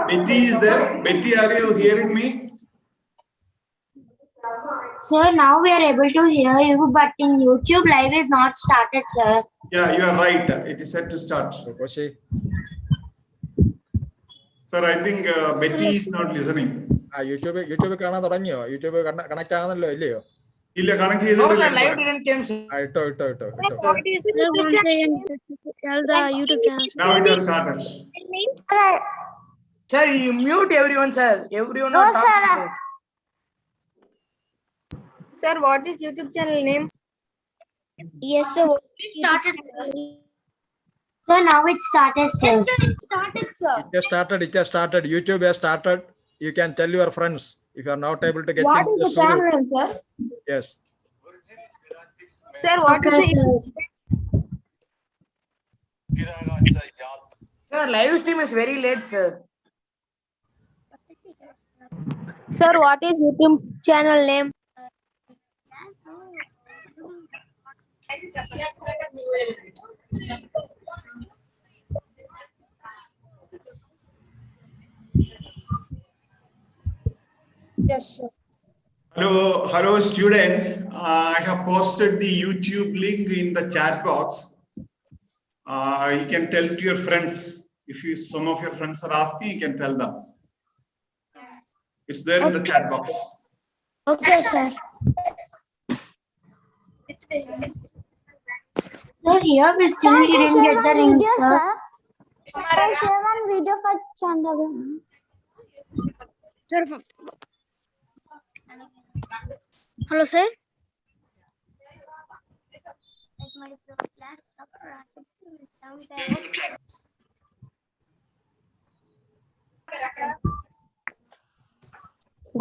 Betty is there. Betty, are you hearing me? Sir, now we are able to hear you, but in YouTube live is not started, sir. Yeah, you are right. It is set to start. Sir, I think Betty is not listening. YouTube കാണാൻ തുടങ്ങിയോ? YouTube connect ആകുന്നല്ലോ ഇല്ലയോ? ഇല്ല, connect No, sir, ചെയ്തിട്ടില്ല. live didn't came, sir. ഇട്ടോ. Tell the YouTube channel. Now it has started. Sir, you mute everyone, sir. Everyone No, are talking. sir. Sir, what is YouTube channel name? Yes, sir. Started. Sir, now it started, sir. Yes, sir, it started, sir. It has started. YouTube has started. You can tell your friends if you are not able to get What into is the the studio. channel, sir? Yes. Sir, what is the Sir, live stream is very late, sir. Sir, what is YouTube channel name? Yes, sir. Hello, students. I have posted the YouTube link in the chat box. You can tell to your friends. If some of your friends are asking, you can tell them. It's there in the chat box. Okay, sir. So here we still didn't get the ring, sir. I share one video for Chandra. Sir, hello, sir.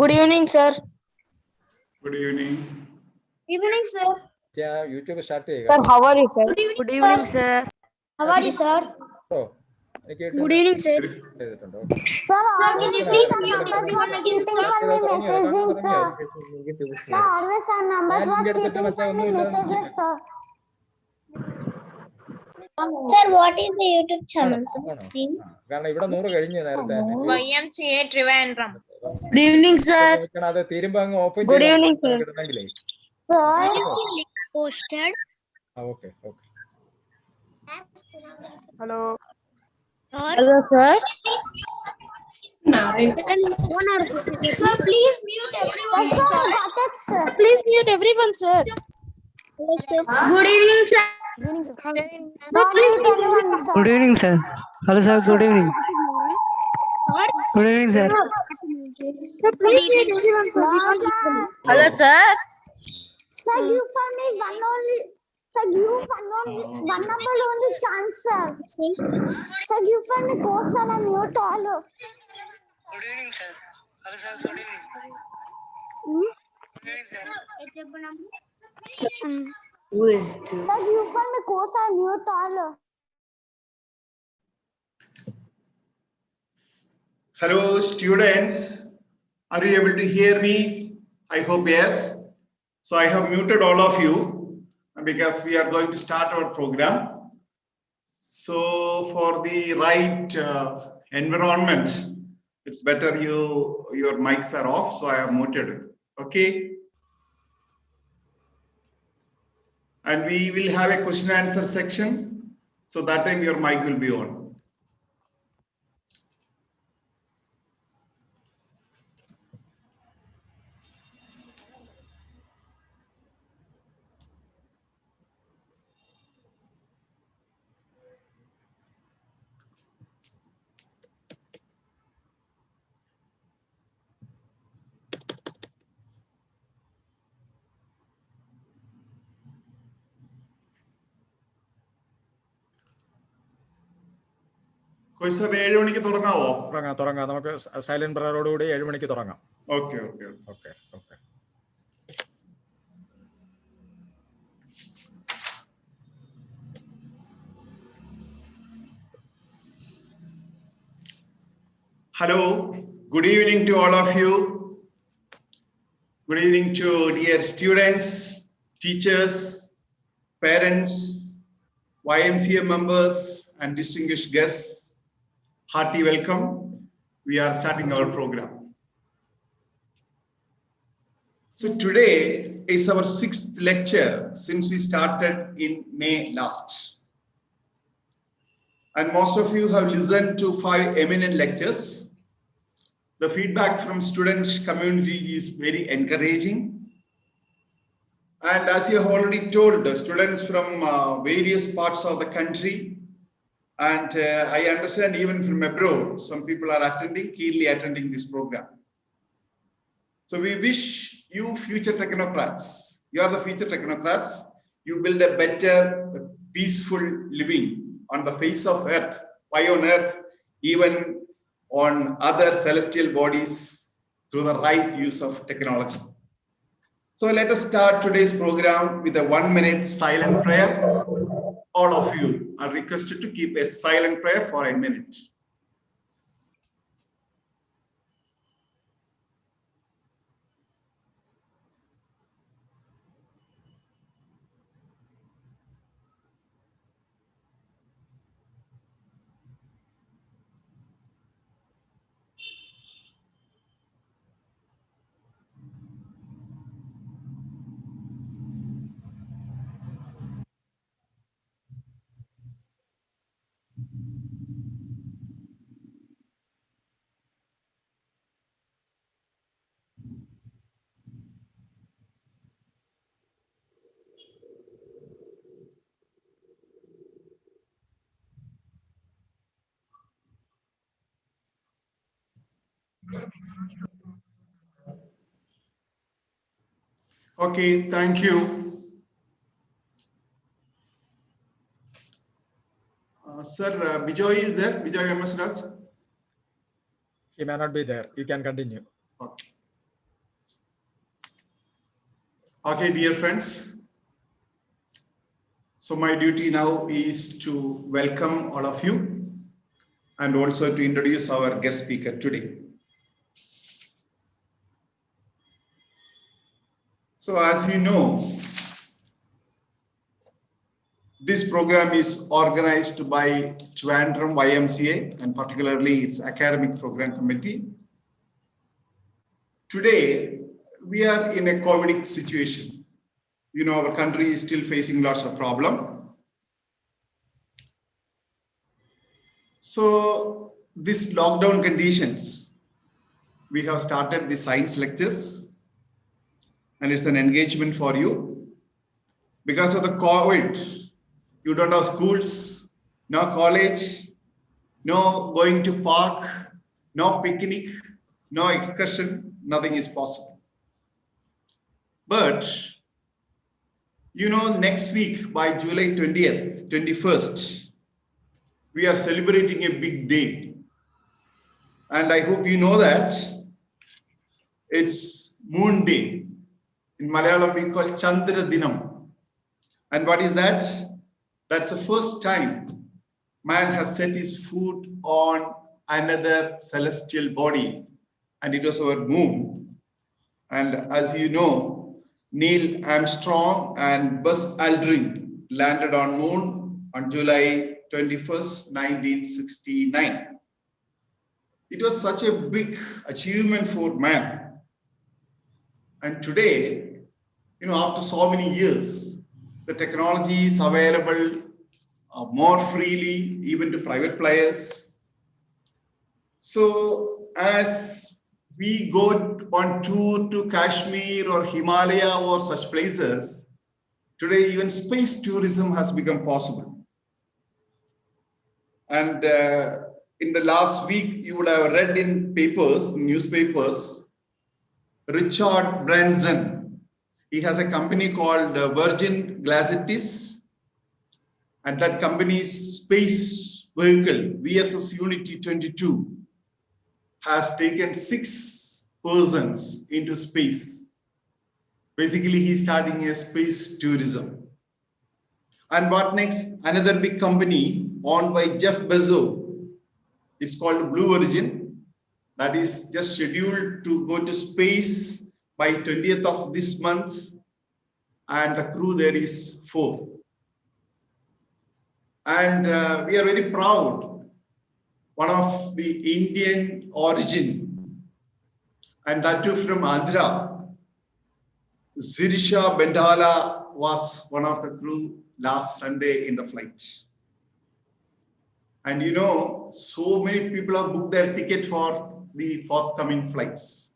Good evening, sir. Good evening. Evening, sir. Yeah, YouTube start ചെയ്യുക. Sir, how are you, sir? Good evening, sir. How are you, sir? Good evening, sir. ചെയ്തിട്ടുണ്ടോ? Sir, can you please mute everyone again, sir? Messaging, sir. Sir, always our numbers was keeping funny messages, sir. Sir, what is the YouTube channel, sir? കാരണം ഇവിടെ 100 കഴിഞ്ഞു നേരത്തെ. YMCA Trivandrum. Good evening, sir. അത് തീരുമ്പോ അങ്ങ് open Good evening, sir. കിടന്നെങ്കിലേ. Sir, Posted. Okay. Hello. hello, sir. Sir, please mute everyone. Sir, got it, sir. Please mute everyone, sir. Good evening, sir. Not mute anyone, sir. Good evening, sir. Hello, sir. Good evening. Good evening, sir. Sir, please mute everyone, sir. No, sir. Hello, sir. Sir, you for me one only. Sir, you one number only chance, sir. Sir, you for me course, sir, and mute all. Good evening, sir. Hello, sir. Good evening. Good evening, sir. Who is this? Sir, you for me course, and mute all. Hello, students. Are you able to hear me? I hope yes. So I have muted all of you because we are going to start our program. So for the right environment, it's better your mics are off. So I have muted it. Okay. And we will have a question and answer section. So that time your mic will be on. Sir, 7 മണിക്ക് തുടങ്ങാവോ? തുടങ്ങാം. നമുക്ക് silent പ്രയറോടുകൂടി 7 മണിക്ക് തുടങ്ങാം. Okay. Hello, good evening to all of you. Good evening to dear students, teachers, parents, YMCA members, and distinguished guests hearty welcome. We are starting our program. So today is our 6th lecture since we started in May last. And most of you have listened to 5 eminent lectures. The feedback from student community is very encouraging. And as you have already told, the students from various parts of the country, and I understand even from abroad, some people are keenly attending this program. So we wish you future technocrats. You are the future technocrats. You build a better, peaceful living on the face of Earth. Why on Earth? Even on other celestial bodies through the right use of technology. So let us start today's program with a 1-minute silent prayer. All of you are requested to keep a silent prayer for a minute. Okay, thank you. Sir, Bijoy is there? Bijoy MS Raj? He may not be there. You can continue. Okay. Okay, dear friends. So my duty now is to welcome all of you and also to introduce our guest speaker today. So as you know, this program is organized by Trivandrum YMCA and particularly its academic program committee. Today, we are in a COVID situation. You know, our country is still facing lots of problems. So, this lockdown conditions, we have started the science lectures and it's an engagement for you. Because of the COVID, you don't have schools, no college, no going to park, no picnic, no excursion, nothing is possible. But, you know, next week by July 20th, 21st, we are celebrating a big day. And I hope you know that it's Moon Day. In Malayalam, we call Chandra Dinam. And what is that? That's the first time man has set his foot on another celestial body, and it was our moon. And as you know, Neil Armstrong and Buzz Aldrin landed on moon on July 21st, 1969. It was such a big achievement for man. And today, you know, after so many years, the technology is available more freely, even to private players. So as we go on tour to Kashmir or Himalaya or such places, today even space tourism has become possible. And in the last week, you would have read in papers, newspapers, Richard Branson. He has a company called Virgin Galactic, and that company's space vehicle, VSS Unity 22, has taken 6 persons into space. Basically, he's starting a space tourism. And what next? Another big company owned by Jeff Bezos. It's called Blue Origin. That is just scheduled to go to space by 20th of this month. And the crew there is 4. And we are very proud one of the Indian origin, and that too from Andhra. Zirisha Bendala was one of the crew last Sunday in the flight. And you know, so many people have booked their ticket for the forthcoming flights.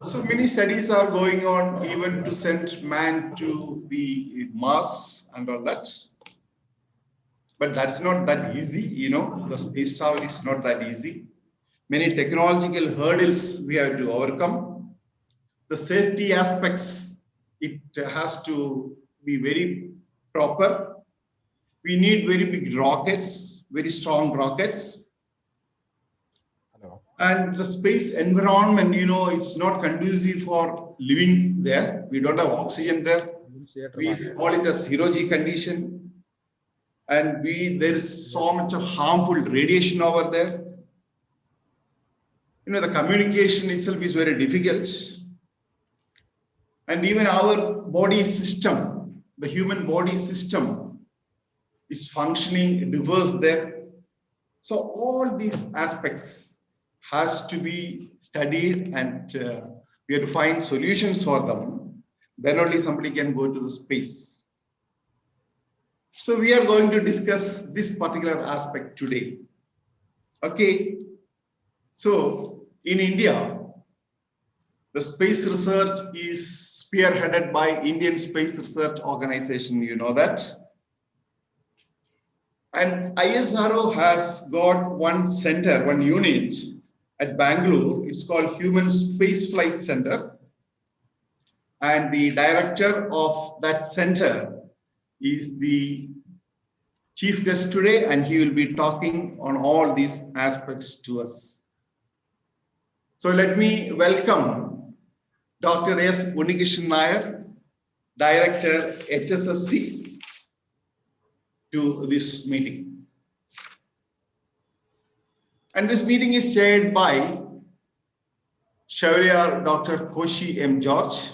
So many studies are going on even to send man to the Mars and all that. But that's not that easy, you know, the space travel is not that easy. Many technological hurdles we have to overcome. The safety aspects, it has to be very proper. We need very big rockets, very strong rockets. And the space environment, you know, it's not conducive for living there. We don't have oxygen there. We call it a zero-G condition. And there is so much of harmful radiation over there. You know, the communication itself is very difficult. And even our body system, the human body system is functioning diverse there. So all these aspects has to be studied, and we have to find solutions for them. Then only somebody can go to the space. So we are going to discuss this particular aspect today. Okay. So in India, the space research is spearheaded by Indian Space Research Organization. You know that. And ISRO has got one center, one unit at Bangalore. It's called Human Space Flight Center. And the director of that center is the chief guest today, and he will be talking on all these aspects to us. So let me welcome Dr. S. Unnikrishnan Nair, Director HSFC, to this meeting. And this meeting is chaired by Shaurya Dr. Koshi M. George.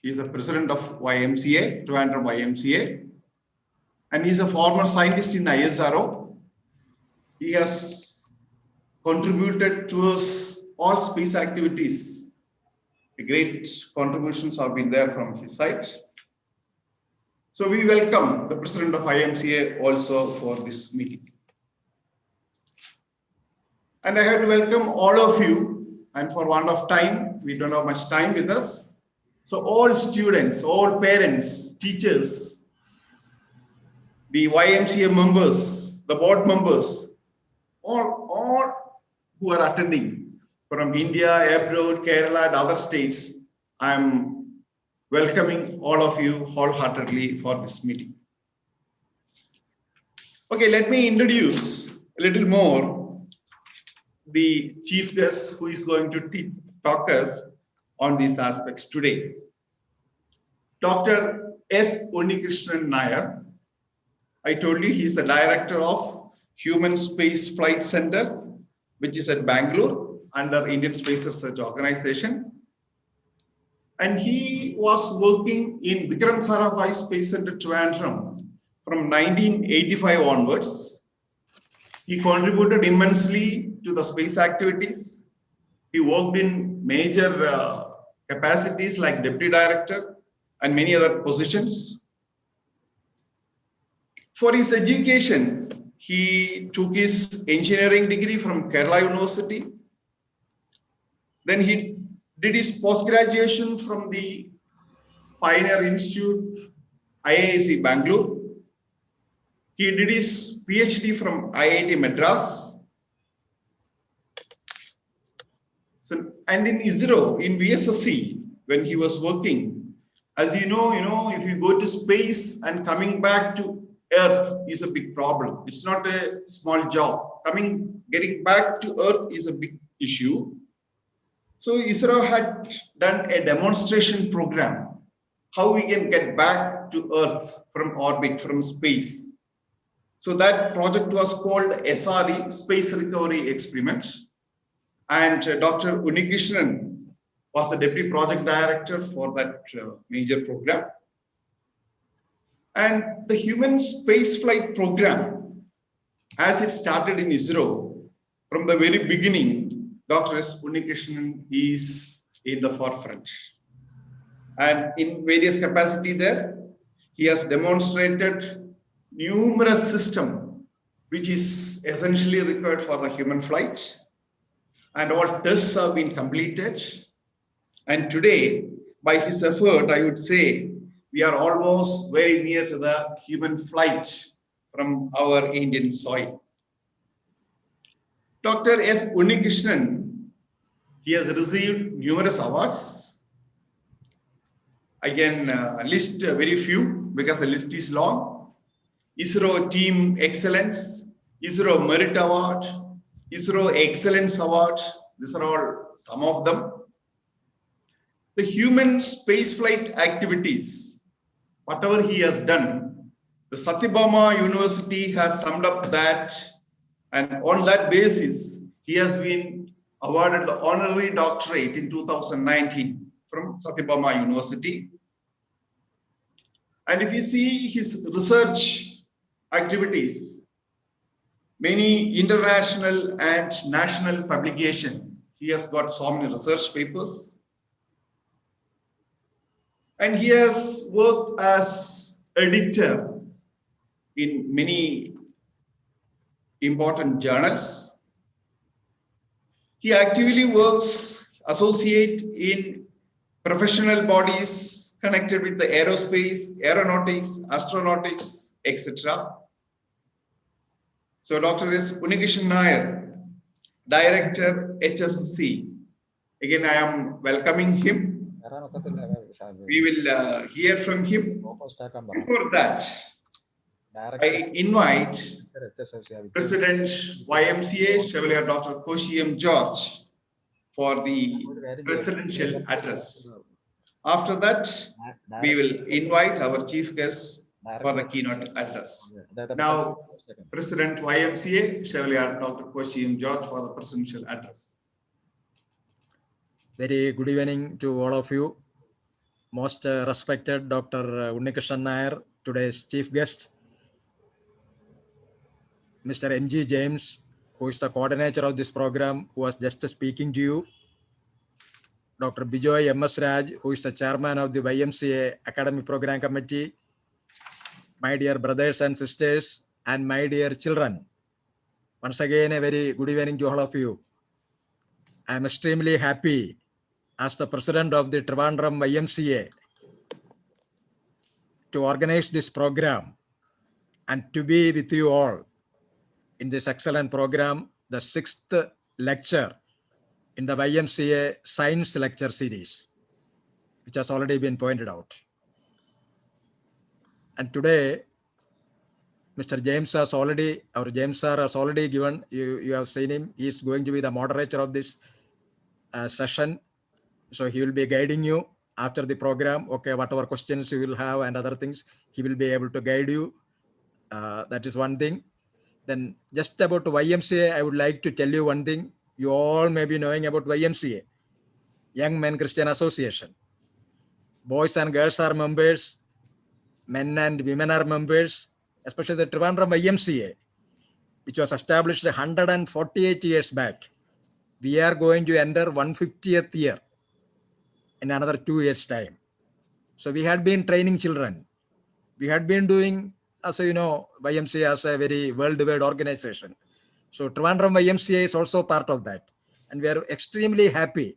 He is the president of YMCA, Trivandrum YMCA. And he is a former scientist in ISRO. He has contributed towards all space activities. The great contributions have been there from his side. So we welcome the president of IMCA also for this meeting. And I have to welcome all of you. And for want of time, we don't have much time with us. So all students, all parents, teachers, the YMCA members, the board members, all who are attending from India, abroad, Kerala, and other states, I'm welcoming all of you wholeheartedly for this meeting. Okay, let me introduce a little more the chief guest who is going to talk us on these aspects today. Dr. S. Unnikrishnan Nair. I told you he's the director of Human Space Flight Center, which is at Bangalore under Indian Space Research Organization. And he was working in Vikram Sarabhai Space Center, Trivandrum from 1985 onwards. He contributed immensely to the space activities. He worked in major capacities like deputy director and many other positions. For his education, he took his engineering degree from Kerala University. Then he did his post-graduation from the Pioneer Institute, IISc Bangalore. He did his PhD from IIT Madras. So, and in ISRO, in VSSC, when he was working, as you know, if you go to space and coming back to Earth is a big problem. It's not a small job. Getting back to Earth is a big issue. So ISRO had done a demonstration program, how we can get back to Earth from orbit, from space. So that project was called SRE, Space Recovery Experiment. And Dr. Unnikrishnan was the deputy project director for that major program. And the human spaceflight program, as it started in ISRO, from the very beginning, Dr. S. Unnikrishnan is in the forefront. And in various capacity there, he has demonstrated numerous systems which is essentially required for the human flight. And all tests have been completed. And today, by his effort, I would say, we are almost very near to the human flight from our Indian soil. Dr. S. Unnikrishnan, he has received numerous awards. I can list very few because the list is long. ISRO Team Excellence, ISRO Merit Award, ISRO Excellence Award. These are all some of them. The human spaceflight activities, whatever he has done, the Satyabama University has summed up that, and on that basis, he has been awarded the honorary doctorate in 2019 from Satyabama University. And if you see his research activities, many international and national publication, he has got so many research papers. And he has worked as editor in many important journals. He actively works, associate in professional bodies connected with the aerospace, aeronautics, astronautics, etc. So Dr. S. Unnikrishnan Nair, Director HFC. Again, I am welcoming him. We will hear from him. Before that, I invite President YMCA, Chevalier Dr. Koshi M. George, for the presidential address. After that, we will invite our chief guest for the keynote address. Now, President YMCA, Chevalier Dr. Koshi M. George, for the presidential address. Very good evening to all of you. Most respected Dr. Unnikrishnan Nair, today's chief guest, Mr. N.G. James, who is the coordinator of this program, who was just speaking to you, Dr. Bijoy M.S. Raj, who is the chairman of the YMCA Academy Program Committee, my dear brothers and sisters, and my dear children. Once again, a very good evening to all of you. I am extremely happy as the president of the Trivandrum YMCA to organize this program and to be with you all in this excellent program, the 6th lecture in the YMCA Science Lecture Series, which has already been pointed out. And today, Mr. James has already, our James sir has already given, you have seen him, he is going to be the moderator of this session. So he will be guiding you after the program. Okay, whatever questions you will have and other things, he will be able to guide you. That is one thing. Then just about YMCA, I would like to tell you one thing. You all may be knowing about YMCA, Young Men Christian Association. Boys and girls are members, men and women are members, especially the Trivandrum YMCA, which was established 148 years back. We are going to enter 150th year in another 2 years' time. So we had been training children. We had been doing, as you know, YMCA as a very worldwide organization. So Trivandrum YMCA is also part of that. And we are extremely happy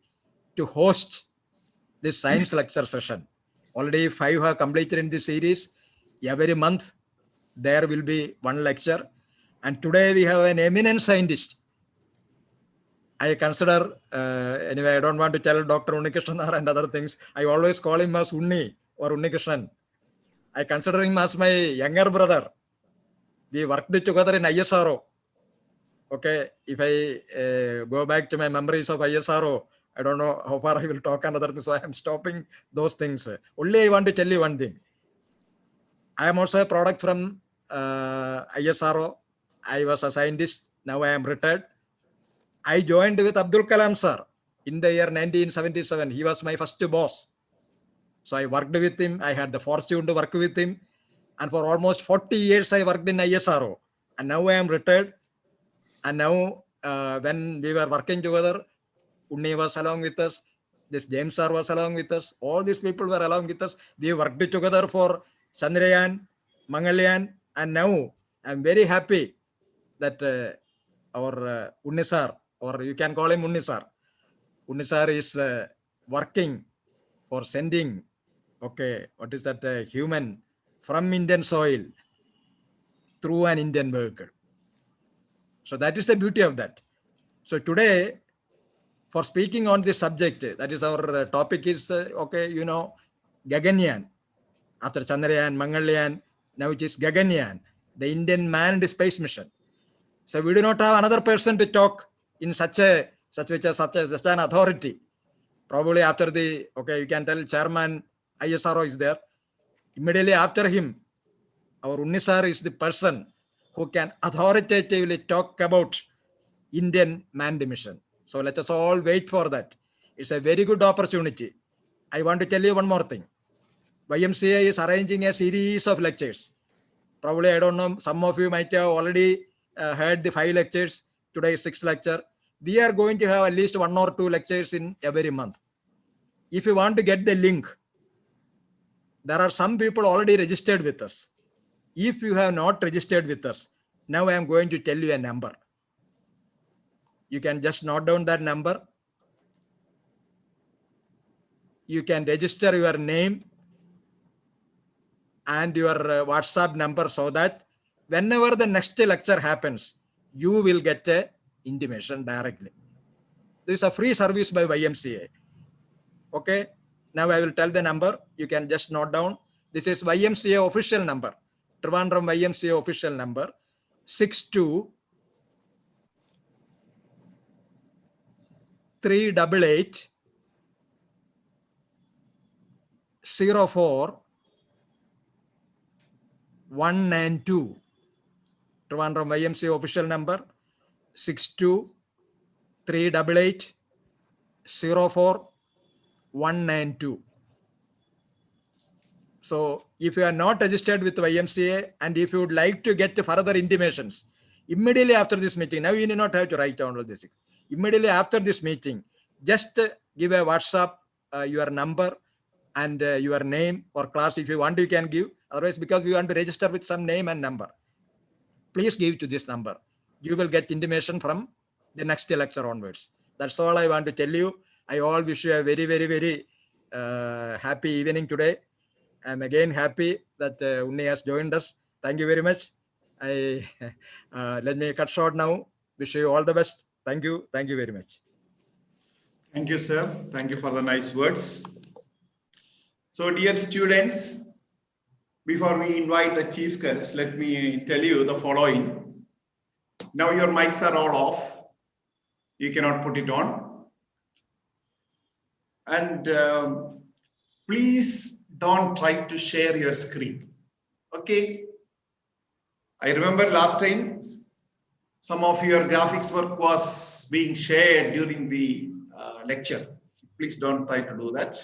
to host this science lecture session. Already 5 have completed in this series. Every month, there will be one lecture. And today we have an eminent scientist. I consider, anyway, I don't want to tell Dr. Unnikrishnan and other things. I always call him as Unni or Unnikrishnan. I consider him as my younger brother. We worked together in ISRO. Okay, if I go back to my memories of ISRO, I don't know how far I will talk and other things, so I am stopping those things. Only I want to tell you one thing. I am also a product from ISRO. I was a scientist. Now I am retired. I joined with Abdul Kalam sir in the year 1977. He was my first boss. So I worked with him. I had the fortune to work with him. And for almost 40 years, I worked in ISRO. And now I am retired. And now when we were working together, Unni was along with us. This James sir was along with us. All these people were along with us. We worked together for Chandrayaan, Mangalyaan, and now I'm very happy that our Unni sir, or you can call him Unni sir. Unni sir is working for sending, what is that, human from Indian soil through an Indian vehicle. So that is the beauty of that. So today, for speaking on this subject, that is our topic is, Gaganyaan. After Chandrayaan, Mangalyaan, now it is Gaganyaan, the Indian manned space mission. So we do not have another person to talk in such an authority. Probably after the, you can tell chairman ISRO is there. Immediately after him, our Unni sir is the person who can authoritatively talk about Indian manned mission. So let us all wait for that. It's a very good opportunity. I want to tell you one more thing. YMCA is arranging a series of lectures. Probably, I don't know, some of you might have already heard the 5 lectures. Today is 6th lecture. We are going to have at least 1 or 2 lectures in every month. If you want to get the link, there are some people already registered with us. If you have not registered with us, now I am going to tell you a number. You can just note down that number. You can register your name and your WhatsApp number so that whenever the next lecture happens, you will get an intimation directly. This is a free service by YMCA. Okay. Now I will tell the number. You can just note down. This is YMCA official number. Trivandrum YMCA official number 62-388 04 192. Trivandrum YMCA official number 62-388 04 192. So if you are not registered with YMCA and if you would like to get further intimations, immediately after this meeting, now you need not have to write down all this. Immediately after this meeting, just give a WhatsApp your number and your name or class. If you want, you can give. Otherwise, because we want to register with some name and number, please give to this number. You will get intimation from the next lecture onwards. That's all I want to tell you. I all wish you a very, very, very happy evening today. I'm again happy that Unni has joined us. Thank you very much. Let me cut short now. Wish you all the best. Thank you. Thank you very much. Thank you, sir. Thank you for the nice words. So, dear students, before we invite the chief guest, let me tell you the following. Now your mics are all off. You cannot put it on. And please don't try to share your screen. Okay. I remember last time some of your graphics work was being shared during the lecture. Please don't try to do that.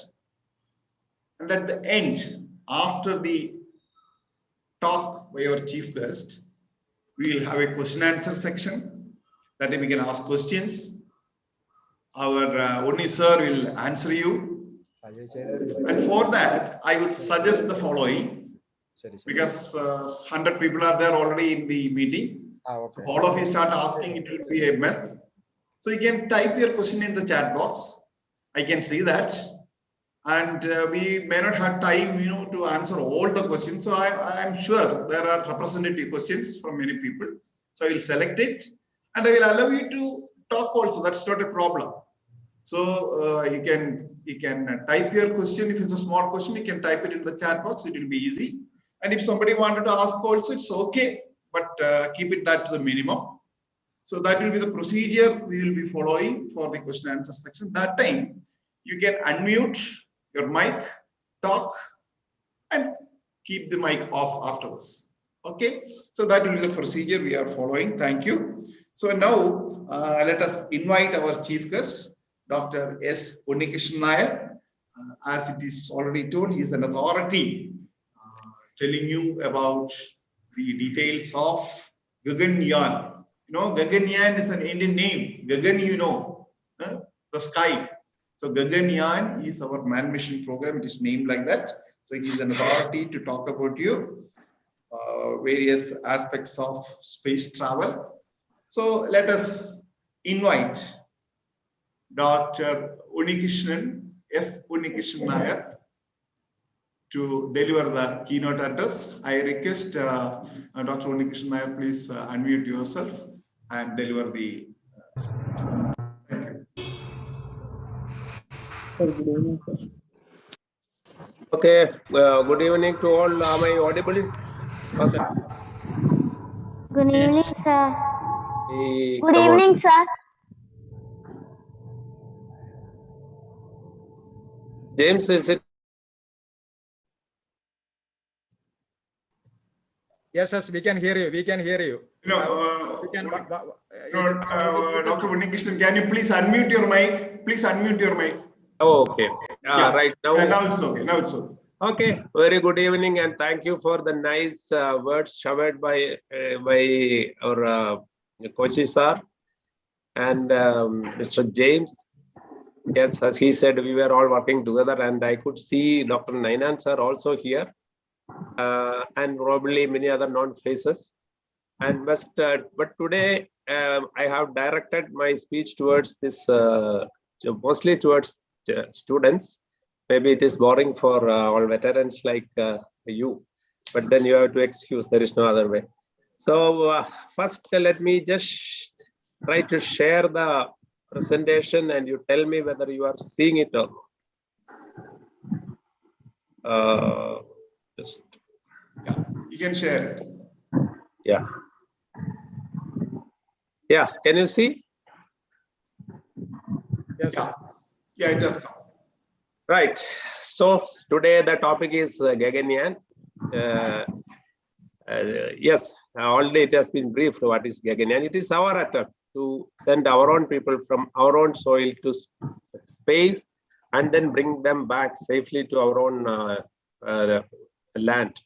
And at the end, after the talk by our chief guest, we will have a question answer section that we can ask questions. Our Unni sir will answer you. And for that, I would suggest the following, because 100 people are there already in the meeting. So all of you start asking, it will be a mess. So you can type your question in the chat box. I can see that. And we may not have time, to answer all the questions. So I'm sure there are representative questions from many people. So I will select it and I will allow you to talk also. That's not a problem. So you can type your question. If it's a small question, you can type it in the chat box. It will be easy. And if somebody wanted to ask also, it's okay. But keep it that to the minimum. So that will be the procedure we will be following for the question answer section. That time you can unmute your mic, talk, and keep the mic off afterwards. Okay. So that will be the procedure we are following. Thank you. So now let us invite our chief guest, Dr. S. Unnikrishnan Nair. As it is already told, he is an authority telling you about the details of Gaganyaan. You know, Gaganyaan is an Indian name. Gagan, you know, the sky. So Gaganyaan is our manned mission program. It is named like that. So he is an authority to talk about you various aspects of space travel. So let us invite Dr. Unikrishnan, S. Unikrishnan Nair, to deliver the keynote address. I request Dr. Unikrishnan Nair, please unmute yourself and deliver the thank you. Okay, good evening to all. Am I audible? Yes, First, sir. Good evening, sir. Good Good evening, sir. James, is it? Yes, yes, we can hear you. We can hear you. No, We can, Dr. Unikrishnan, can you please unmute your mic? Please unmute your mic. Oh, okay. Yeah. Right now. Now it's okay. Now it's okay. Okay. Very good evening, and thank you for the nice words showered by our Kochi sir and Mr. James. Yes, as he said, we were all working together, and I could see Dr. Nainan sir also here, and probably many other known faces. And but today I have directed my speech towards this, mostly towards students. Maybe it is boring for all veterans like you, but then you have to excuse. There is no other way. So first, let me just try to share the presentation, and you tell me whether you are seeing it or not. Just Yeah, you can share it. yeah. Yeah, can you see? yes, Yeah, yes. yeah, it does come. Right. So today the topic is Gaganyaan. Yes, already it has been briefed what is Gaganyaan. It is our attempt to send our own people from our own soil to space and then bring them back safely to our own land.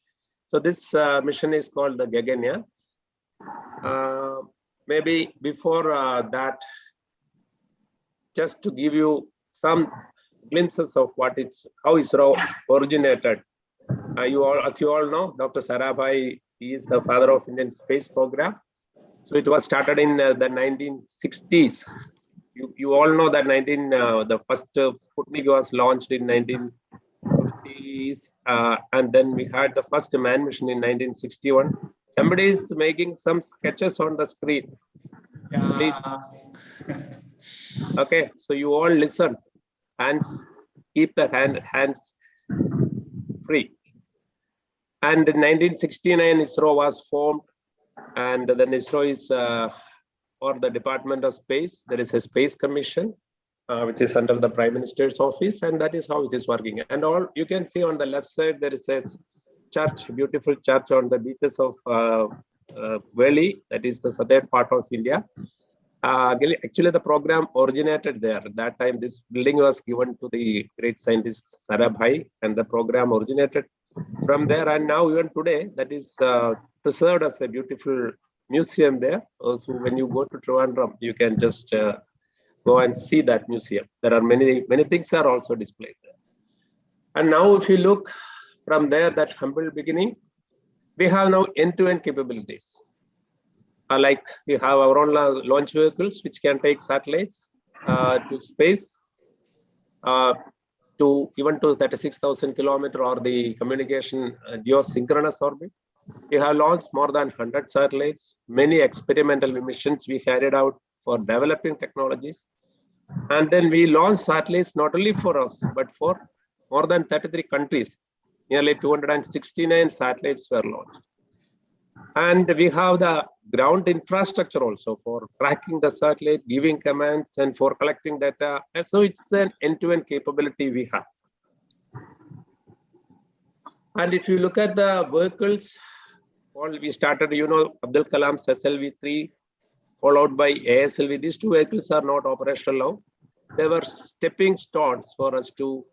So this mission is called the Gaganyaan. Maybe before that, just to give you some glimpses of what how ISRO originated. As you all know, Dr. Sarabhai is the father of Indian space program. So it was started in the 1960s. You all know that the first Sputnik was launched in 1950s, and then we had the first manned mission in 1961. Somebody is making some sketches on the screen. Please. Okay, so you all listen. Hands, keep the hands free. And in 1969, ISRO was formed, and then ISRO is for the Department of Space. There is a Space Commission, which is under the Prime Minister's office, and that is how it is working. And all you can see on the left side, there is a church, beautiful church on the beaches of Valley, that is the southern part of India. Actually, the program originated there. At that time, this building was given to the great scientist Sarabhai, and the program originated from there. And now, even today, that is preserved as a beautiful museum there. Also, when you go to Trivandrum, you can just go and see that museum. There are many things are also displayed there. And now, if you look from there, that humble beginning, we have now end-to-end capabilities. Like we have our own launch vehicles, which can take satellites to space, to even to 36,000 kilometer or the communication geosynchronous orbit. We have launched more than 100 satellites, many experimental missions we carried out for developing technologies. And then we launched satellites not only for us, but for more than 33 countries. Nearly 269 satellites were launched. And we have the ground infrastructure also for tracking the satellite, giving commands, and for collecting data. And so it's an end-to-end capability we have. And if you look at the vehicles, we started, Abdul Kalam's SLV-3, followed by ASLV. These two vehicles are not operational now. they were stepping stones for us to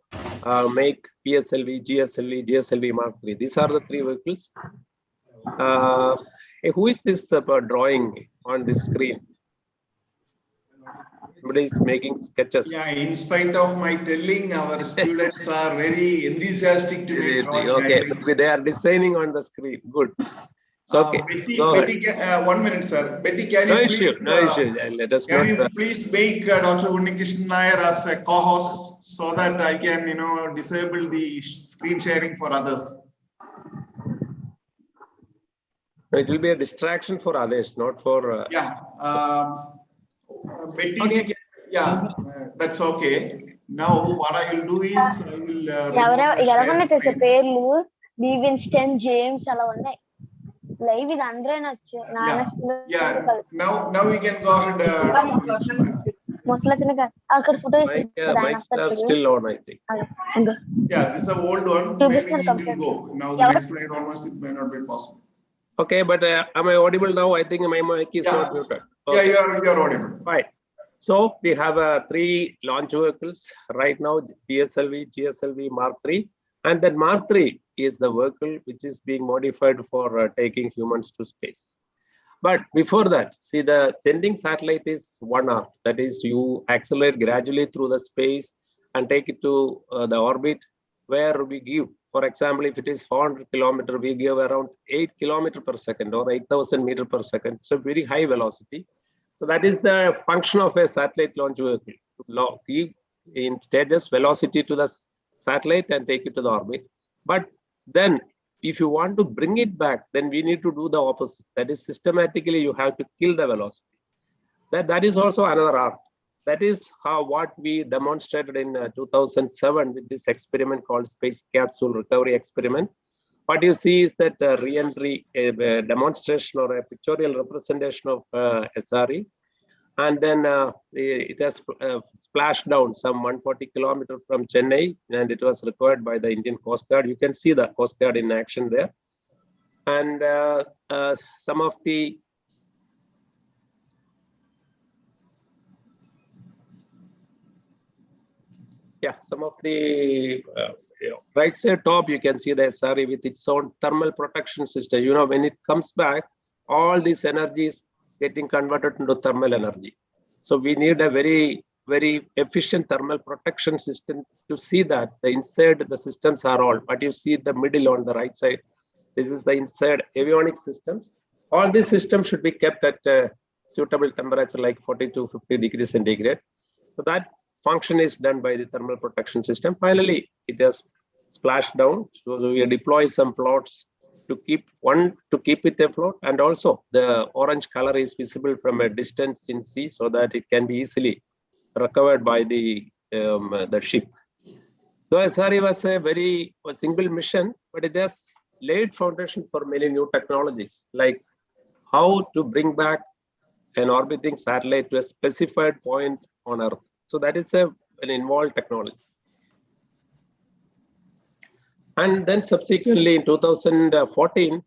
make PSLV, GSLV Mark III. These are the three vehicles. Who is this drawing on this screen? Somebody is making sketches. Yeah, in spite of my telling, our students are very enthusiastic to make drawing. Okay, they are designing on the screen. Good. So, okay. Betty, 1 minute, sir. Betty, can No you issue, please, no issue. Let us can not. you please make Dr. Unnikrishnan Nair as a co-host so that I can, disable the screen sharing for others? It will be a distraction for others, not for. Yeah. Betty, Okay. if you can, yeah, that's okay. Now, what I will do is I will. ఎవరెవరన్నా తెచ్చే పేర్లు Winston James అలా ఉన్నాయి live ఇది అందరూ నచ్చు Now we can go ahead. ముసలచ్చిన అక్కడ photo Mics are still on, I think. Yeah, this is an old one. Maybe it will go. Now the next slide onwards, it may not be possible. Okay, but am I audible now? I think my mic is not muted. Okay. Yeah, you are audible. Fine. So we have 3 launch vehicles right now: PSLV, GSLV Mark III, and then Mark III is the vehicle which is being modified for taking humans to space. But before that, see, the sending satellite is 1 hour. That is, you accelerate gradually through the space and take it to the orbit where we give. For example, if it is 400 kilometer, we give around 8 kilometer per second or 8,000 meter per second. So very high velocity. So that is the function of a satellite launch vehicle. Give in stages velocity to the satellite and take it to the orbit. But then if you want to bring it back, then we need to do the opposite. That is, systematically you have to kill the velocity. That is also another art. That is what we demonstrated in 2007 with this experiment called Space Capsule Recovery Experiment. What you see is that re-entry, a demonstration or a pictorial representation of SRE, and then it has splashed down some 140 kilometers from Chennai, and it was required by the Indian Coast Guard. You can see the Coast Guard in action there, and some of the right side top, you can see the SRE with its own thermal protection system. When it comes back, all this energy is getting converted into thermal energy. So we need a very, very efficient thermal protection system to see that the inside the systems are all. But you see the middle on the right side, this is the inside avionics systems. All these systems should be kept at a suitable temperature like 40 to 50 degrees centigrade. So that function is done by the thermal protection system. Finally, it has splashed down. So we deploy some floats to keep it afloat, and also the orange color is visible from a distance in sea, so that it can be easily recovered by the ship. So SRE was a single mission, but it has laid foundation for many new technologies, like how to bring back an orbiting satellite to a specified point on Earth. So that is an involved technology. And then subsequently in 2014,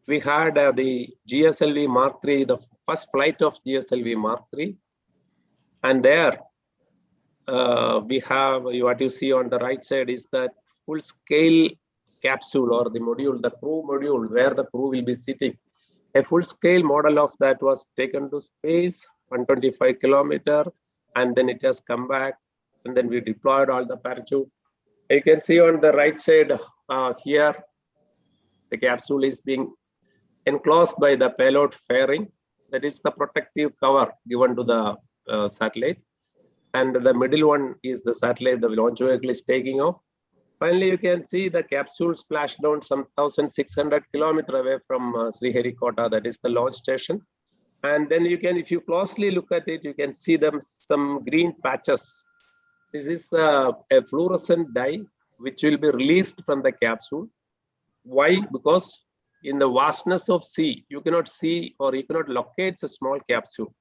we had the GSLV Mark III, the first flight of GSLV Mark III. And there we have what you see on the right side is that full scale capsule or the module, the crew module, where the crew will be sitting. A full scale model of that was taken to space, 125 kilometer, and then it has come back, and then we deployed all the parachute. You can see on the right side here, the capsule is being enclosed by the payload fairing. That is the protective cover given to the satellite. And the middle one is the satellite the launch vehicle is taking off. Finally, you can see the capsule splash down some 1,600 kilometers away from Sriharikota, that is the launch station. And then you can, if you closely look at it, you can see some green patches. This is a fluorescent dye which will be released from the capsule. Why? Because in the vastness of sea, you cannot see or you cannot locate a small capsule.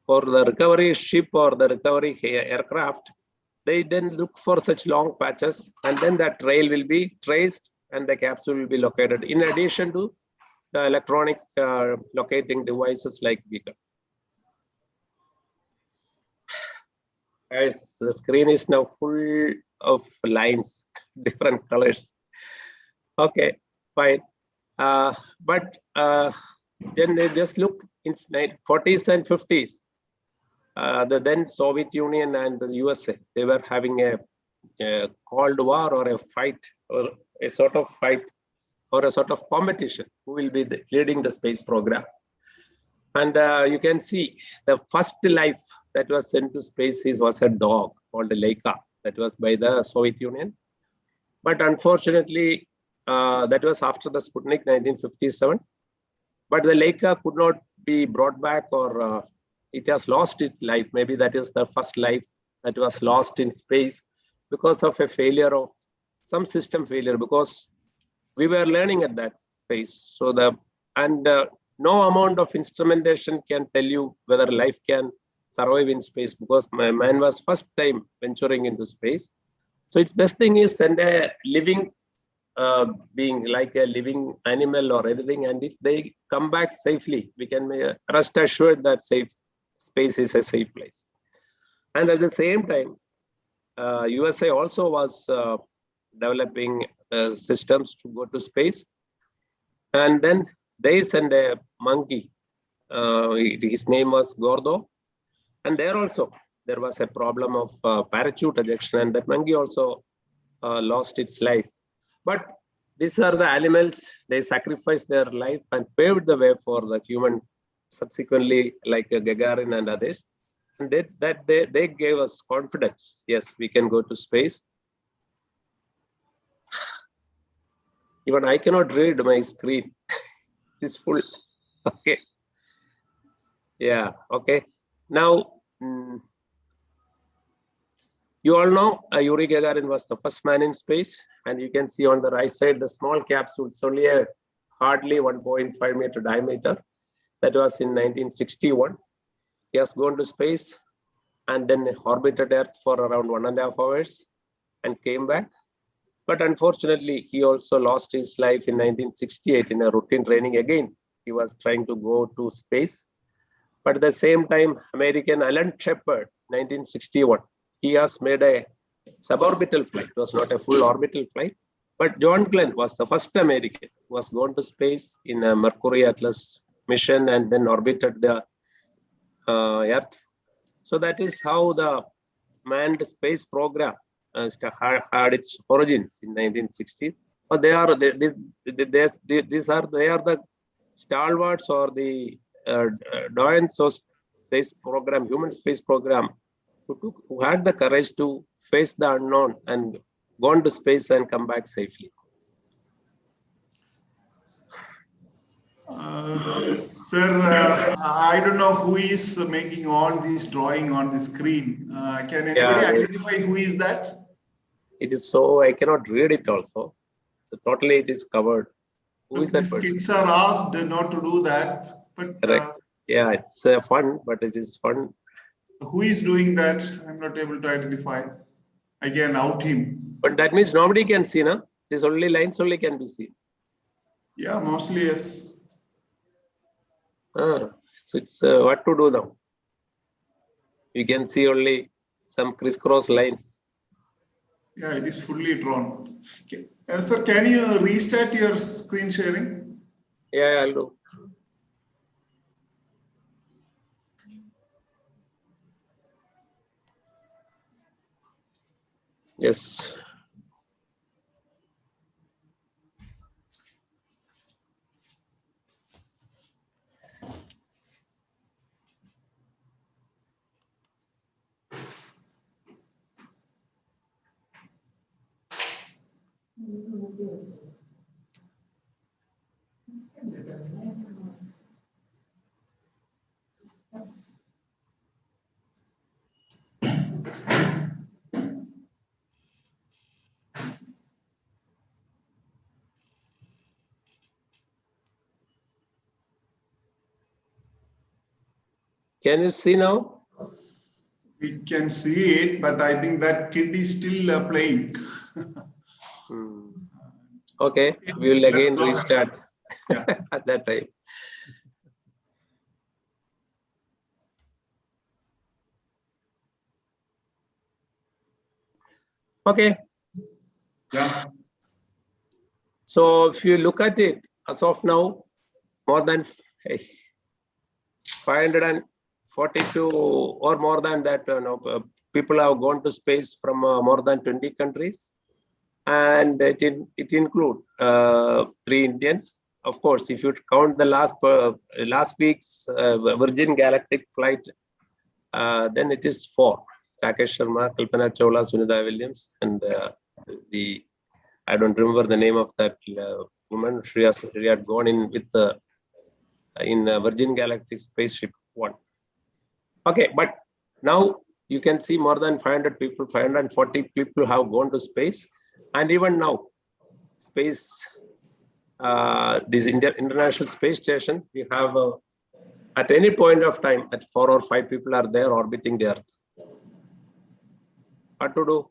For the recovery ship or the recovery aircraft, they then look for such long patches, and then that trail will be traced and the capsule will be located, in addition to the electronic locating devices like beacon. Guys, the screen is now full of lines, different colors. Okay, fine. Then they just look in 40s and 50s. The then Soviet Union and the USA, they were having a Cold War or a fight or a sort of fight or a sort of competition who will be leading the space program. And you can see the first life that was sent to space was a dog called Laika. That was by the Soviet Union. But unfortunately, that was after the Sputnik 1957. But the Laika could not be brought back, or it has lost its life. Maybe that is the first life that was lost in space because of a failure of some system failure, because we were learning at that phase. So no amount of instrumentation can tell you whether life can survive in space, because man was first time venturing into space. So its best thing is send a living being, like a living animal or anything, and if they come back safely, we can rest assured that space is a safe place. And at the same time, USA also was developing systems to go to space, and then they sent a monkey. His name was Gordo, and there was a problem of parachute ejection, and that monkey also lost its life. But these are the animals, they sacrificed their life and paved the way for the human subsequently, like Gagarin and others. And they gave us confidence. Yes, we can go to space. Even I cannot read my screen. It's full. Okay. Yeah, okay. Now, you all know Uri Gagarin was the first man in space. And you can see on the right side, the small capsule, it's only a hardly 1.5 meter diameter. That was in 1961. He has gone to space and then orbited Earth for around 1.5 hours and came back. But unfortunately, he also lost his life in 1968 in a routine training again. He was trying to go to space. But at the same time, American Alan Shepard, 1961, he has made a suborbital flight. It was not a full orbital flight. But John Glenn was the first American who was gone to space in a Mercury Atlas mission and then orbited the Earth. So that is how the manned space program had its origins in 1960s. But they are the stalwarts or the doyens of space program, human space program, who had the courage to face the unknown and gone to space and come back safely. Sir, I don't know who is making all this drawing on the screen. Can anybody identify who is that? It is so, I cannot read it also. So totally it is covered. Who is that person? Kids are asked not to do that. But correct. Yeah, it's fun, but it is fun. Who is doing that? I'm not able to identify. I can out him. But that means nobody can see, no? These only lines only can be seen. Yeah, mostly yes. So it's what to do now? You can see only some crisscross lines. Yeah, it is fully drawn. Okay. Sir, can you restart your screen sharing? Yeah, I'll do. Yes. Can you see now? We can see it, but I think that kid is still playing. Okay, we will again restart yeah. at that time. Okay. Yeah. So if you look at it, as of now, more than 542 or more than that, people have gone to space from more than 20 countries, and it includes 3 Indians. Of course, if you count the last week's Virgin Galactic flight, then it is 4. Rakesh Sharma, Kalpana Chawla, Sunita Williams, and I don't remember the name of that woman. She had gone in with in Virgin Galactic spaceship 1. Okay, but now you can see more than 500 people, 540 people have gone to space, and even now, space, this International Space Station, we have at any point of time, at 4 or 5 people are there orbiting the Earth. What to do?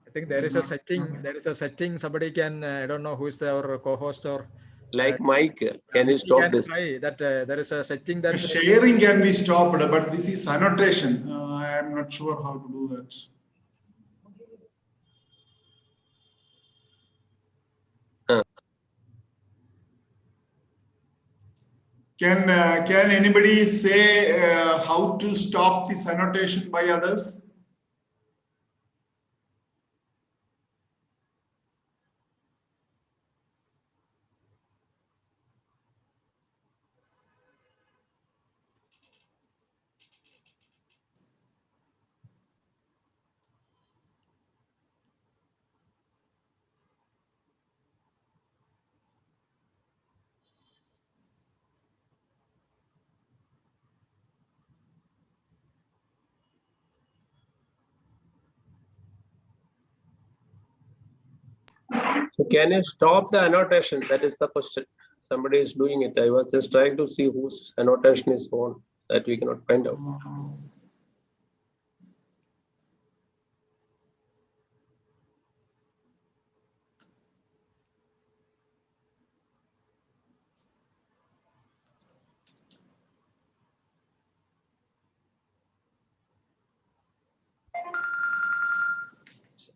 I think there is a setting. There is a setting. Somebody can. I don't know who is our co-host or. Like Mike, can you stop this? Try that. There is a setting that. Sharing can be stopped, but this is annotation. I am not sure how to do that. Can anybody say how to stop this annotation by others? So can you stop the annotation? That is the question. Somebody is doing it. I was just trying to see whose annotation is on, that we cannot find out.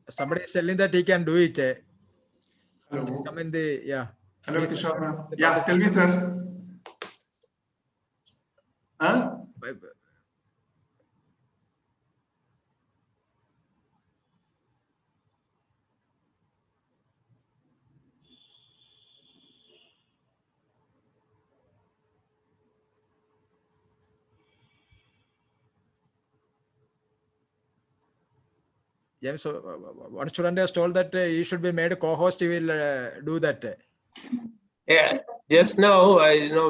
Somebody is telling that he can do it. Hello. Come in the Hello, Please, Kishore. Yeah, tell me, sir. Huh? James, one student has told that he should be made a co-host. He will do that. Yeah, just now,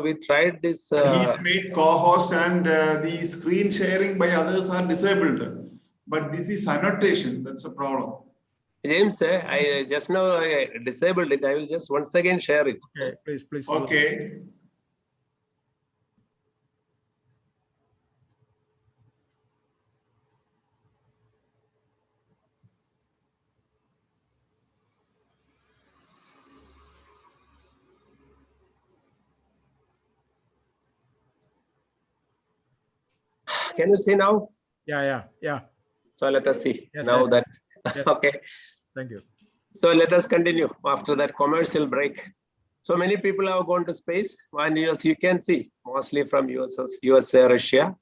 we tried this. He's made co-host and the screen sharing by others are disabled. But this is annotation. That's a problem. James, I just now I disabled it. I will just once again share it. Okay, please. Okay. Can you see now? Yeah. So let us see Yes, now yes. that. Yes. Okay. Thank you. So let us continue after that commercial break. So many people have gone to space, and as you can see, mostly from USA, Russia,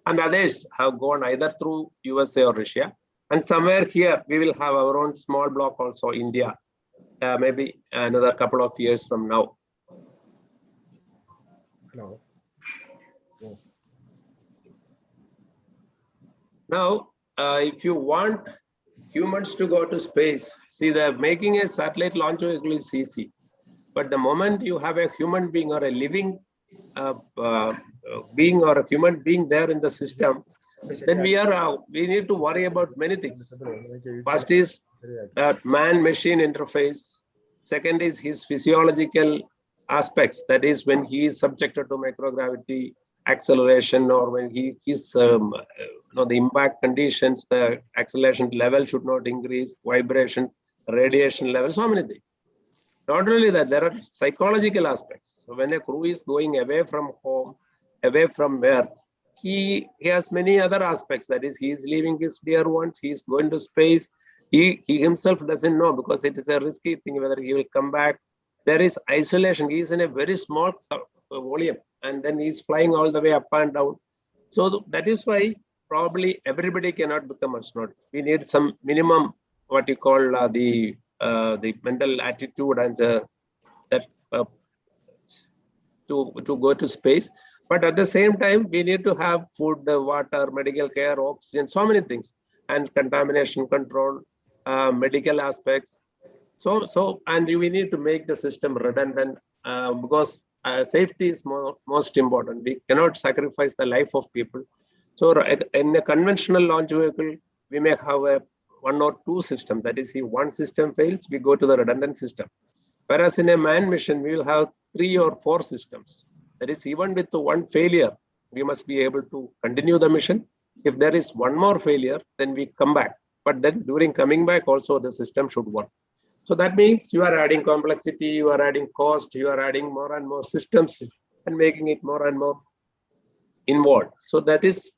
and others have gone either through USA or Russia. And somewhere here, we will have our own small block also, India, maybe another couple of years from now. Hello. Now, if you want humans to go to space, see, they're making a satellite launch vehicle is easy. But the moment you have a human being or a living being or a human being there in the system, then we need to worry about many things. First is man-machine interface. Second is his physiological aspects. That is when he is subjected to microgravity, acceleration, or when he is the impact conditions, the acceleration level should not increase, vibration, radiation level, so many things. Not only that, there are psychological aspects. So when a crew is going away from home, away from Earth, he has many other aspects. That is, he is leaving his dear ones, he is going to space. He himself doesn't know, because it is a risky thing whether he will come back. There is isolation. He is in a very small volume, and then he's flying all the way up and down. So that is why probably everybody cannot become astronaut. We need some minimum, what you call the mental attitude and that to go to space. But at the same time, we need to have food, water, medical care, oxygen, so many things, and contamination control, medical aspects. And we need to make the system redundant, because safety is most important. We cannot sacrifice the life of people. So in a conventional launch vehicle, we may have one or two systems. That is, if one system fails, we go to the redundant system. Whereas in a manned mission, we will have 3 or 4 systems. That is, even with the one failure, we must be able to continue the mission. If there is one more failure, then we come back. But then during coming back also, the system should work. So that means you are adding complexity, you are adding cost, you are adding more and more systems and making it more and more involved. So that is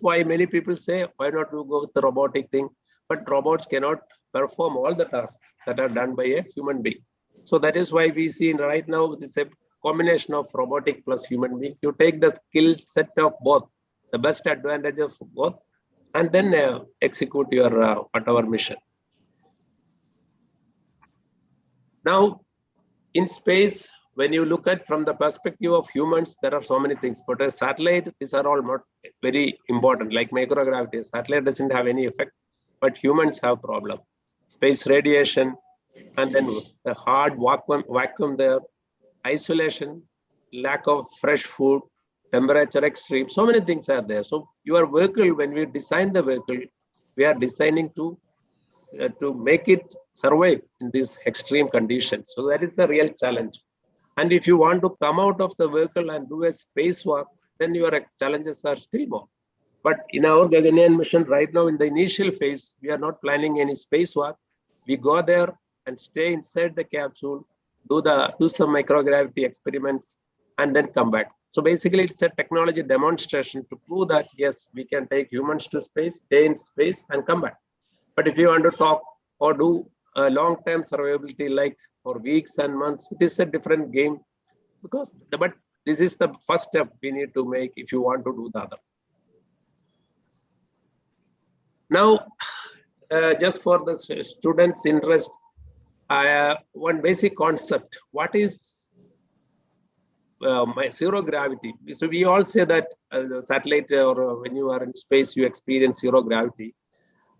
why many people say, why not you go with the robotic thing? But robots cannot perform all the tasks that are done by a human being. So that is why we see right now it's a combination of robotic plus human being. You take the skill set of both, the best advantage of both, and then execute your whatever mission. Now, in space, when you look at from the perspective of humans, there are so many things. But a satellite, these are all not very important. Like microgravity, satellite doesn't have any effect, but humans have problem. Space radiation, and then the hard vacuum there, isolation, lack of fresh food, temperature extreme, so many things are there. So your vehicle, when we design the vehicle, we are designing to make it survive in these extreme conditions. So that is the real challenge. And if you want to come out of the vehicle and do a spacewalk, then your challenges are still more. But in our Gagarian mission right now, in the initial phase, we are not planning any spacewalk. We go there and stay inside the capsule, do some microgravity experiments, and then come back. So basically, it's a technology demonstration to prove that, yes, we can take humans to space, stay in space, and come back. But if you want to talk or do a long-term survivability, like for weeks and months, it is a different game. But this is the first step we need to make if you want to do the other. Now, just for the students' interest, one basic concept. What is zero gravity? So we all say that the satellite or when you are in space, you experience zero gravity.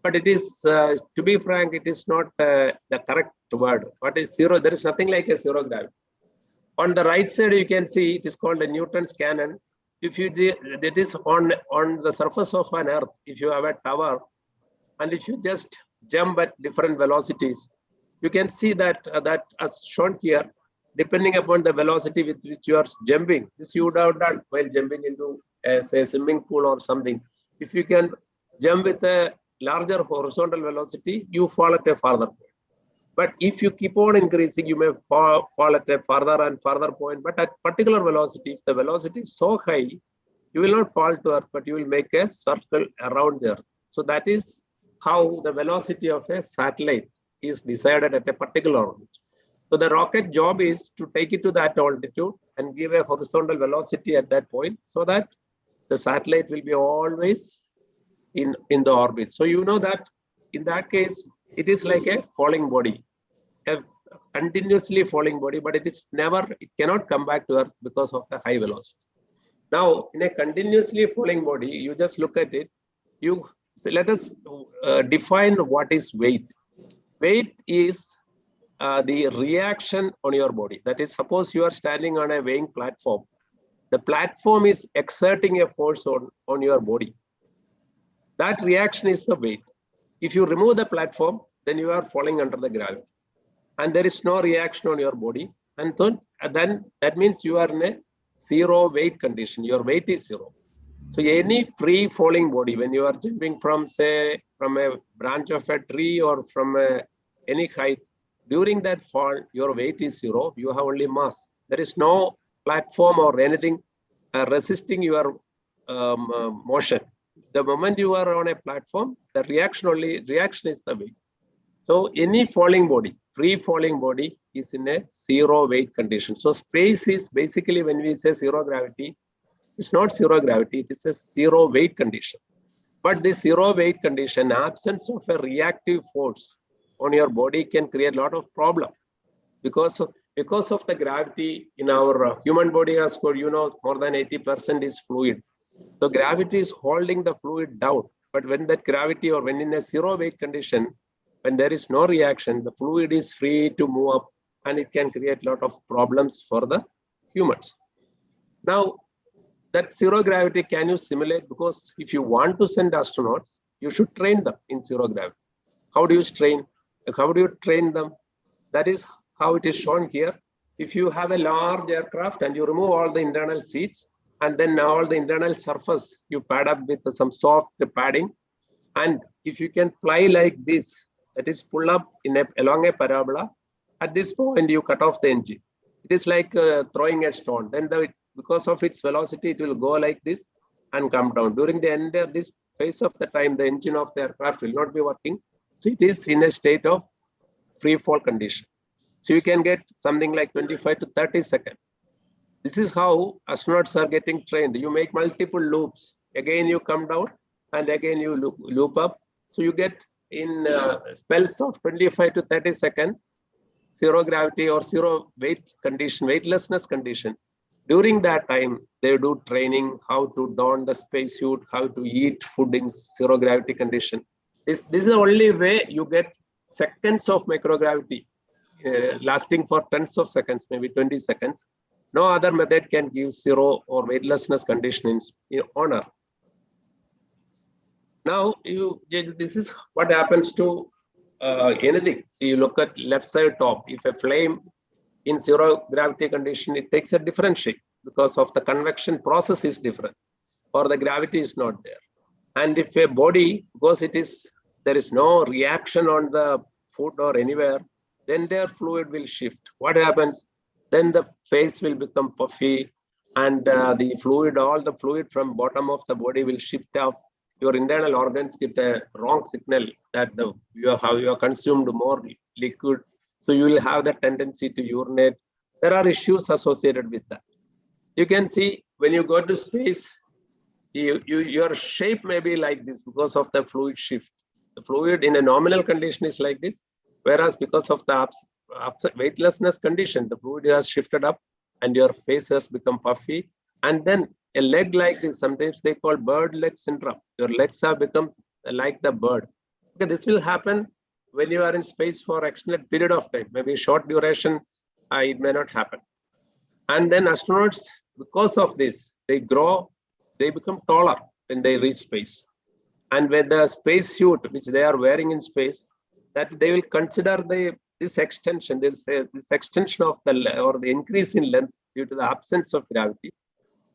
But it is, to be frank, it is not the correct word. What is zero? There is nothing like a zero gravity. On the right side, you can see it is called a Newton's cannon. If you, that is on the surface of an Earth, if you have a tower, and if you just jump at different velocities, you can see that as shown here, depending upon the velocity with which you are jumping, this you would have done while jumping into say a swimming pool or something. If you can jump with a larger horizontal velocity, you fall at a farther point. But if you keep on increasing, you may fall at a farther and farther point. But at particular velocity, if the velocity is so high, you will not fall to Earth, but you will make a circle around the Earth. So that is how the velocity of a satellite is decided at a particular orbit. So the rocket job is to take it to that altitude and give a horizontal velocity at that point, so that the satellite will be always in the orbit. So you know that in that case, it is like a falling body, a continuously falling body, but it cannot come back to Earth because of the high velocity. Now, in a continuously falling body, you just look at it. Let us define what is weight. Weight is the reaction on your body. That is, suppose you are standing on a weighing platform. The platform is exerting a force on your body. That reaction is the weight. If you remove the platform, then you are falling under the gravity. And there is no reaction on your body. And then that means you are in a zero weight condition. Your weight is zero. So any free falling body, when you are jumping from, say, from a branch of a tree or from any height, during that fall, your weight is zero. You have only mass. There is no platform or anything resisting your motion. The moment you are on a platform, the reaction is the weight. So any falling body, free falling body is in a zero weight condition. So space is basically, when we say zero gravity, it's not zero gravity, it is a zero weight condition. But this zero weight condition, absence of a reactive force on your body can create a lot of problem because of the gravity in our human body, as for more than 80% is fluid. So gravity is holding the fluid down. But when that gravity, or when in a zero weight condition, when there is no reaction, the fluid is free to move up, and it can create a lot of problems for the humans. Now, that zero gravity, can you simulate? Because if you want to send astronauts, you should train them in zero gravity. How do you train? How do you train them? That is how it is shown here. If you have a large aircraft and you remove all the internal seats, and then all the internal surface you pad up with some soft padding, and if you can fly like this, that is pull up along a parabola, at this point you cut off the engine. It is like throwing a stone. Then because of its velocity, it will go like this and come down. During the end of this phase of the time, the engine of the aircraft will not be working. So it is in a state of free fall condition. So you can get something like 25 to 30 seconds. This is how astronauts are getting trained. You make multiple loops. Again, you come down and again you loop up. So you get in spells of 25 to 30 seconds, zero gravity or zero weight condition, weightlessness condition. During that time, they do training, how to don the spacesuit, how to eat food in zero gravity condition. This is the only way you get seconds of microgravity, lasting for tens of seconds, maybe 20 seconds. No other method can give zero or weightlessness conditions on Earth. Now, this is what happens to anything. See, you look at left side top. If a flame in zero gravity condition, it takes a different shape because of the convection process is different, or the gravity is not there. And if a body, because there is no reaction on the food or anywhere, then their fluid will shift. What happens? Then the face will become puffy, and the fluid, all the fluid from bottom of the body will shift off. Your internal organs get a wrong signal that you have consumed more liquid. So you will have the tendency to urinate. There are issues associated with that. You can see when you go to space, your shape may be like this because of the fluid shift. The fluid in a nominal condition is like this, whereas because of the weightlessness condition, the fluid has shifted up and your face has become puffy. And then a leg like this, sometimes they call bird leg syndrome. Your legs have become like the bird. Okay, this will happen when you are in space for extended period of time, maybe short duration, it may not happen. And then astronauts, because of this, they grow, they become taller when they reach space. And with the space suit, which they are wearing in space, that they will consider this extension, this extension of the increase in length due to the absence of gravity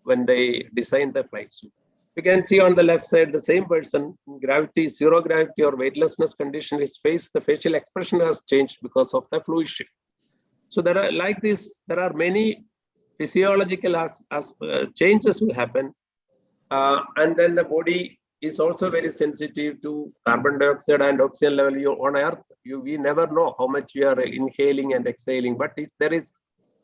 when they design the flight suit. You can see on the left side, the same person, gravity, zero gravity or weightlessness condition, his face, the facial expression has changed because of the fluid shift. So there are many physiological changes will happen. And then the body is also very sensitive to carbon dioxide and oxygen level. On Earth, we never know how much you are inhaling and exhaling, but if there is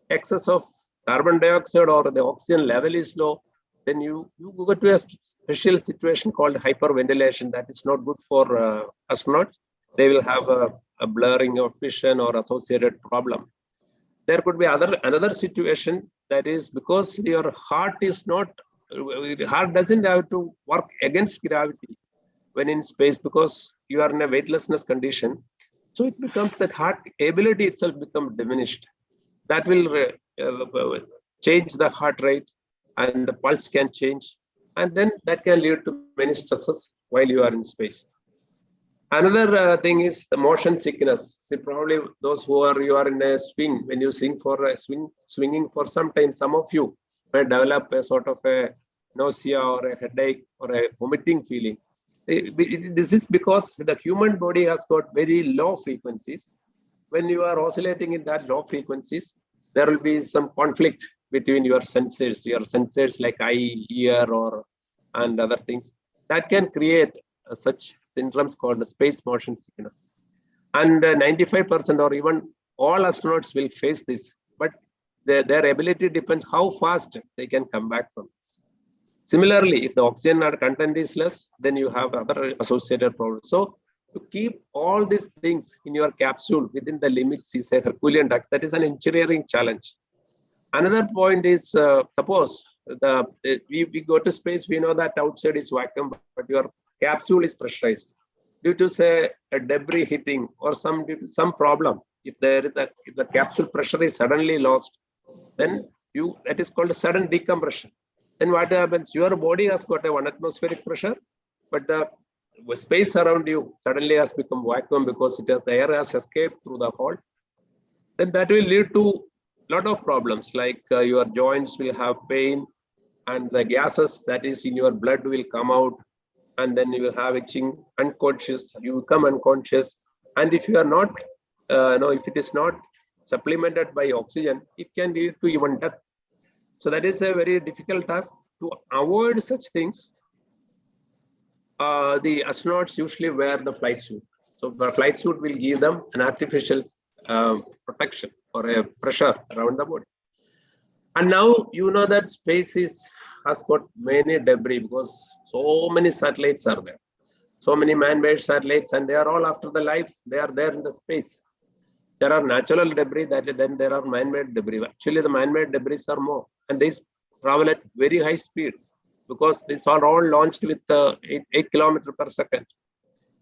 excess of carbon dioxide or the oxygen level is low, then you go to a special situation called hyperventilation. That is not good for astronauts. They will have a blurring of vision or associated problem. There could be another situation, that is because your heart doesn't have to work against gravity when in space because you are in a weightlessness condition. So it becomes that heart ability itself become diminished. That will change the heart rate and the pulse can change. And then that can lead to many stresses while you are in space. Another thing is the motion sickness. See, probably those you are in a swing, when you swinging for some time, some of you may develop a sort of a nausea or a headache or a vomiting feeling. This is because the human body has got very low frequencies. When you are oscillating in that low frequencies, there will be some conflict between your sensors like eye, ear, or and other things that can create such syndromes called space motion sickness. And 95% or even all astronauts will face this, but their ability depends how fast they can come back from this. Similarly, if the oxygen content is less, then you have other associated problems. So to keep all these things in your capsule within the limits is a Herculean task. That is an engineering challenge. Another point is, suppose we go to space, we know that outside is vacuum, but your capsule is pressurized. Due to say a debris hitting or some problem, if the capsule pressure is suddenly lost, then that is called a sudden decompression. Then what happens? Your body has got a 1 atmospheric pressure, but the space around you suddenly has become vacuum because the air has escaped through the hole. Then that will lead to a lot of problems, like your joints will have pain, and the gases that is in your blood will come out, and then you will have itching, unconscious, you become unconscious. And if you are not, if it is not supplemented by oxygen, it can lead to even death. So that is a very difficult task. To avoid such things, the astronauts usually wear the flight suit. So the flight suit will give them an artificial protection or a pressure around the body. And now you know that space has got many debris because so many satellites are there. So many man-made satellites, and they are all after the life. They are there in the space. There are natural debris, then there are man-made debris. Actually, the man-made debris are more, and these travel at very high speed because these are all launched with 8 kilometers per second.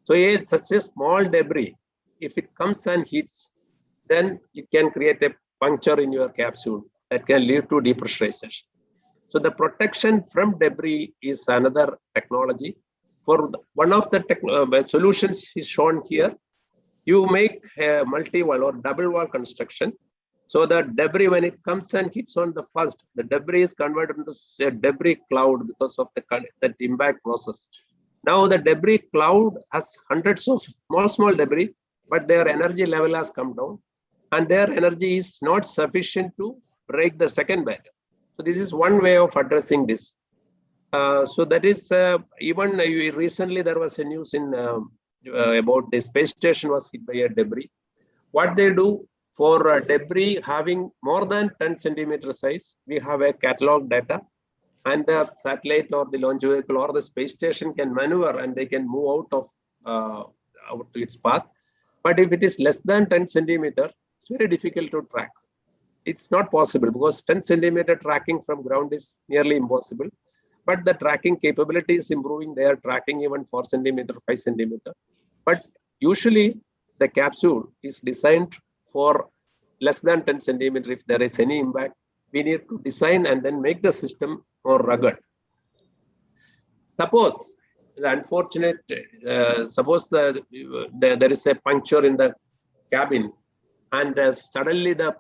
So here, such a small debris, if it comes and hits, then it can create a puncture in your capsule that can lead to depressurization. So the protection from debris is another technology. For one of the solutions is shown here. You make a multi-wall or double wall construction. So the debris, when it comes and hits on the first, the debris is converted into a debris cloud because of that impact process. Now the debris cloud has hundreds of small debris, but their energy level has come down, and their energy is not sufficient to break the second barrier. So this is one way of addressing this. So that is even recently there was a news in about the space station was hit by a debris. What they do for debris having more than 10 centimeter size, we have a catalog data, and the satellite or the launch vehicle or the space station can maneuver and they can move out of its path. But if it is less than 10 centimeter, it's very difficult to track. It's not possible because 10 centimeter tracking from ground is nearly impossible. But the tracking capability is improving. They are tracking even 4 centimeter, 5 centimeter. But usually the capsule is designed for less than 10 centimeter. If there is any impact, we need to design and then make the system more rugged. Suppose the unfortunate, suppose there is a puncture in the cabin, and suddenly the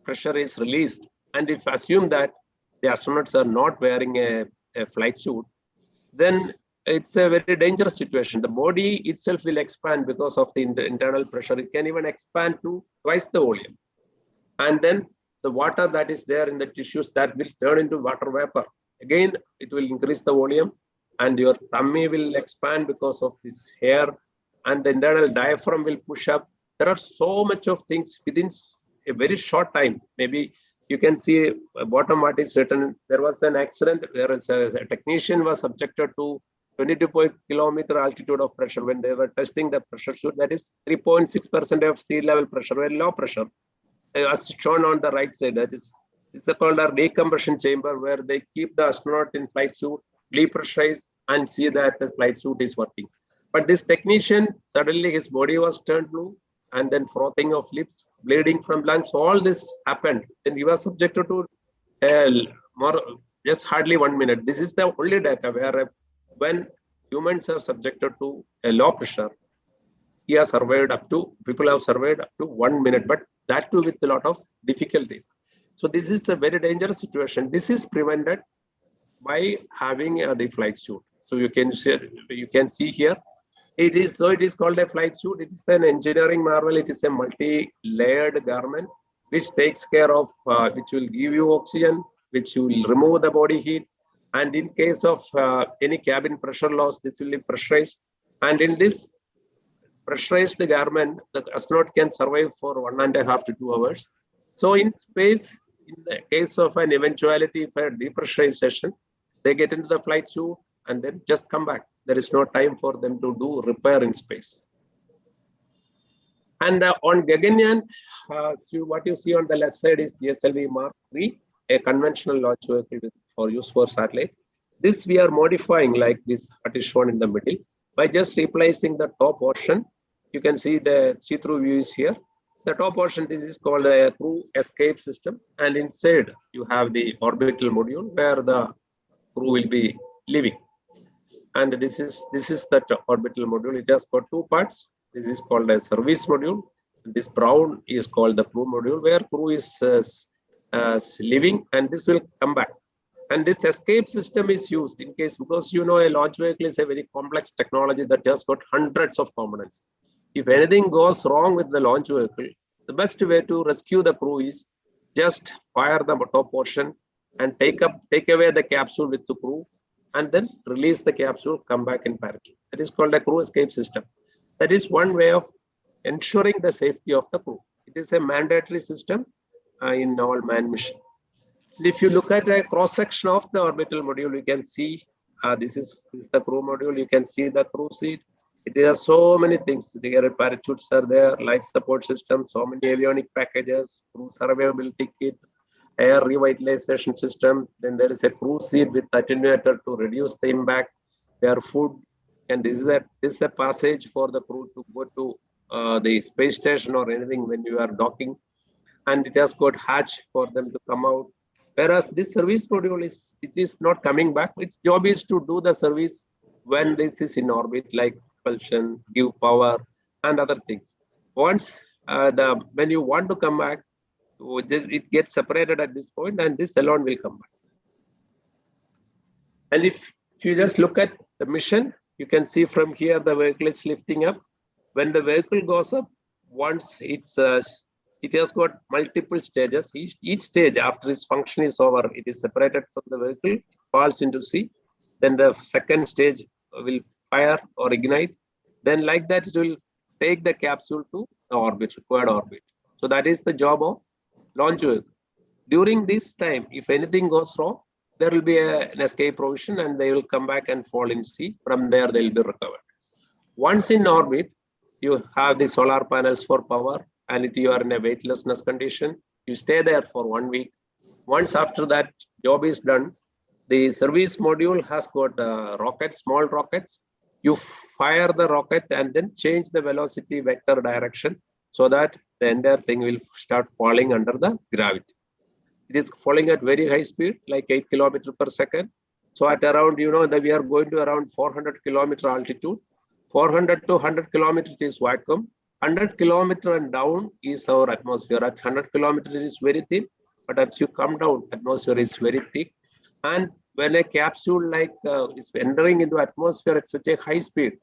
pressure is released. And if assume that the astronauts are not wearing a flight suit, then it's a very dangerous situation. The body itself will expand because of the internal pressure. It can even expand to twice the volume. And then the water that is there in the tissues, that will turn into water vapor. Again, it will increase the volume, and your tummy will expand because of this hair, and the internal diaphragm will push up. There are so much of things within a very short time. Maybe you can see bottom what is written. There was an accident. There is a technician was subjected to 22 kilometer altitude of pressure when they were testing the pressure suit. That is 3.6% of sea level pressure, very low pressure. As shown on the right side, that is, it's called a decompression chamber, where they keep the astronaut in flight suit, depressurize, and see that the flight suit is working. But this technician, suddenly his body was turned blue, and then frothing of lips, bleeding from lungs, all this happened. Then he was subjected to just hardly 1 minute. This is the only data where when humans are subjected to a low pressure, he has survived people have survived up to 1 minute, but that too with a lot of difficulties. So this is a very dangerous situation. This is prevented by having the flight suit. So you can see here, it is called a flight suit. It is an engineering marvel. It is a multi-layered garment which takes care of, which will give you oxygen, which will remove the body heat, And in case of any cabin pressure loss, this will be pressurized. And in this pressurized garment, the astronaut can survive for 1.5 to 2 hours. So in space, in the case of an eventuality for depressurization, they get into the flight suit and then just come back. There is no time for them to do repair in space. And on Gaganyaan, so what you see on the left side is Gslv Mark Iii, a conventional launch vehicle for use for satellite. This we are modifying like this, what is shown in the middle, by just replacing the top portion. You can see the see-through view is here. The top portion, this is called a crew escape system, and inside you have the orbital module where the crew will be living. And this is the orbital module. It has got two parts. This is called a service module. This brown is called the crew module, where crew is living, and this will come back. And this escape system is used in case, because you know a launch vehicle is a very complex technology that has got hundreds of components. If anything goes wrong with the launch vehicle, the best way to rescue the crew is just fire the top portion and take away the capsule with the crew, and then release the capsule, come back in parachute. That is called a crew escape system. That is one way of ensuring the safety of the crew. It is a mandatory system in all manned mission. If you look at a cross section of the orbital module, you can see this is the crew module. You can see the crew seat. It has so many things. The air parachutes are there, life support system, so many avionic packages, crew survivability kit, air revitalization system. Then there is a crew seat with attenuator to reduce the impact, their food. And this is a passage for the crew to go to the space station or anything when you are docking. And it has got hatch for them to come out. Whereas this service module is not coming back. Its job is to do the service when this is in orbit, like propulsion, give power, and other things. Once when you want to come back, it gets separated at this point, and this alone will come back. And if you just look at the mission, you can see from here the vehicle is lifting up. When the vehicle goes up, once it has got multiple stages. Each stage, after its function is over, it is separated from the vehicle, falls into sea. Then the second stage will fire or ignite. Then like that, it will take the capsule to the orbit, required orbit. So that is the job of launch vehicle. During this time, if anything goes wrong, there will be an escape provision, and they will come back and fall in sea. From there, they will be recovered. Once in orbit, you have the solar panels for power, and if you are in a weightlessness condition, you stay there for 1 week. Once after that job is done, the service module has got rockets, small rockets. You fire the rocket and then change the velocity vector direction so that the entire thing will start falling under the gravity. It is falling at very high speed, like 8 kilometers per second. So at around, you know, that we are going to around 400 kilometer altitude. 400 to 100 kilometers is vacuum. 100 kilometer and down is our atmosphere. At 100 kilometers it is very thin, but as you come down, atmosphere is very thick. And when a capsule like is entering into atmosphere at such a high speed,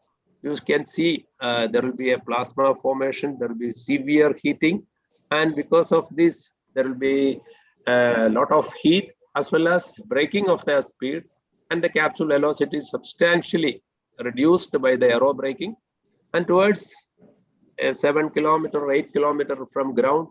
you can see there will be a plasma formation, there will be severe heating, and because of this, there will be a lot of heat as well as breaking of the speed, and the capsule velocity is substantially reduced by the aero braking. And towards a 7 kilometer or 8 kilometer from ground,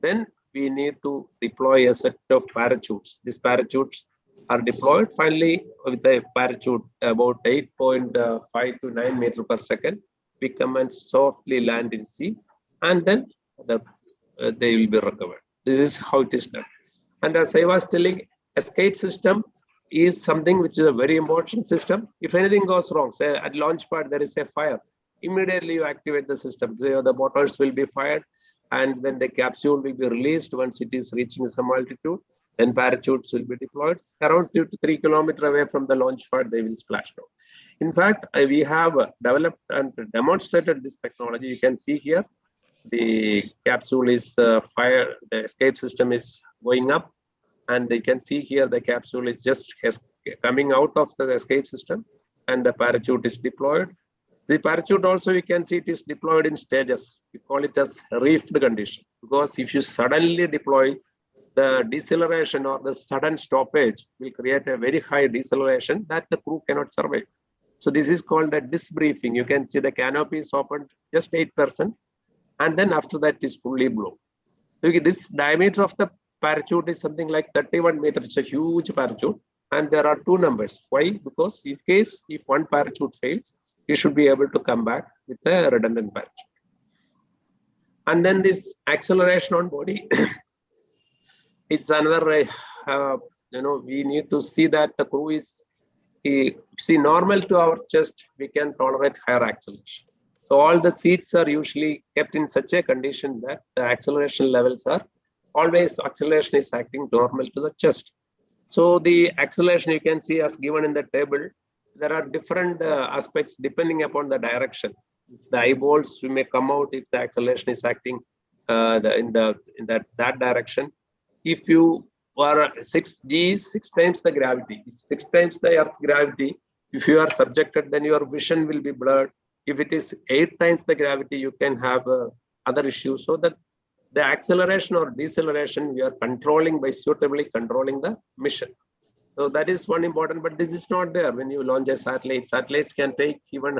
then we need to deploy a set of parachutes. These parachutes are deployed finally with a parachute about 8.5 to 9 meters per second. We come and softly land in sea, and then they will be recovered. This is how it is done. And as I was telling, escape system is something which is a very important system. If anything goes wrong, say at launch pad there is a fire, immediately you activate the system. So the motors will be fired, and then the capsule will be released once it is reaching some altitude. Then parachutes will be deployed around 2 to 3 kilometers away from the launch pad. They will splash down. In fact, we have developed and demonstrated this technology. You can see here the capsule is fired, the escape system is going up, and you can see here the capsule is just coming out of the escape system, and the parachute is deployed. The parachute also, you can see it is deployed in stages. We call it as reefed condition, because if you suddenly deploy, the deceleration or the sudden stoppage will create a very high deceleration that the crew cannot survive. So this is called a disbriefing. You can see the canopy is opened just 8%, and then after that it is fully blown. Okay, this diameter of the parachute is something like 31 meters. It's a huge parachute, and there are two numbers. Why? Because in case if one parachute fails, you should be able to come back with a redundant parachute. And then this acceleration on body, it's another, we need to see that the crew is, see, normal to our chest, we can tolerate higher acceleration. So all the seats are usually kept in such a condition that the acceleration levels are always, acceleration is acting normal to the chest. So the acceleration you can see as given in the table, there are different aspects depending upon the direction. If the eyeballs may come out if the acceleration is acting in that direction. If you are 6G, 6 times the gravity, 6 times the earth gravity, if you are subjected, then your vision will be blurred. If it is 8 times the gravity, you can have other issues. So that the acceleration or deceleration, we are controlling by suitably controlling the mission. So that is one important, but this is not there when you launch a satellite. Satellites can take even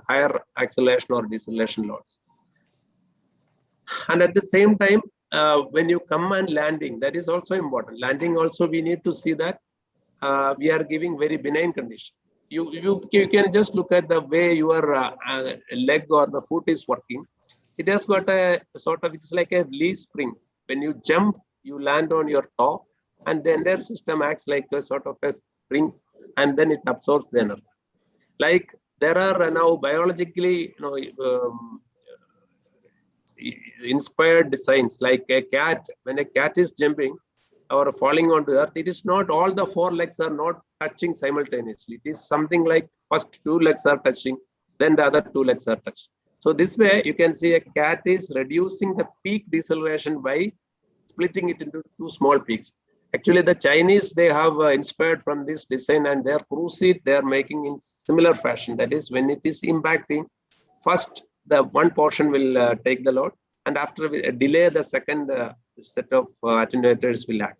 higher acceleration or deceleration loads. And at the same time, when you come and landing, that is also important. Landing also, we need to see that we are giving very benign condition. You can just look at the way your leg or the foot is working. It has got a sort of, it's like a leaf spring. When you jump, you land on your toe, and the entire system acts like a sort of a spring, and then it absorbs the energy. Like there are now biologically, inspired designs, like a cat. When a cat is jumping or falling onto earth, it is not all the 4 legs are not touching simultaneously. It is something like first 2 legs are touching, then the other 2 legs are touched. So this way you can see a cat is reducing the peak deceleration by splitting it into 2 small peaks. Actually, the Chinese, they have inspired from this design, and their cruise seat they are making in similar fashion. That is, when it is impacting, first the one portion will take the load, and after we delay, the second set of attenuators will act.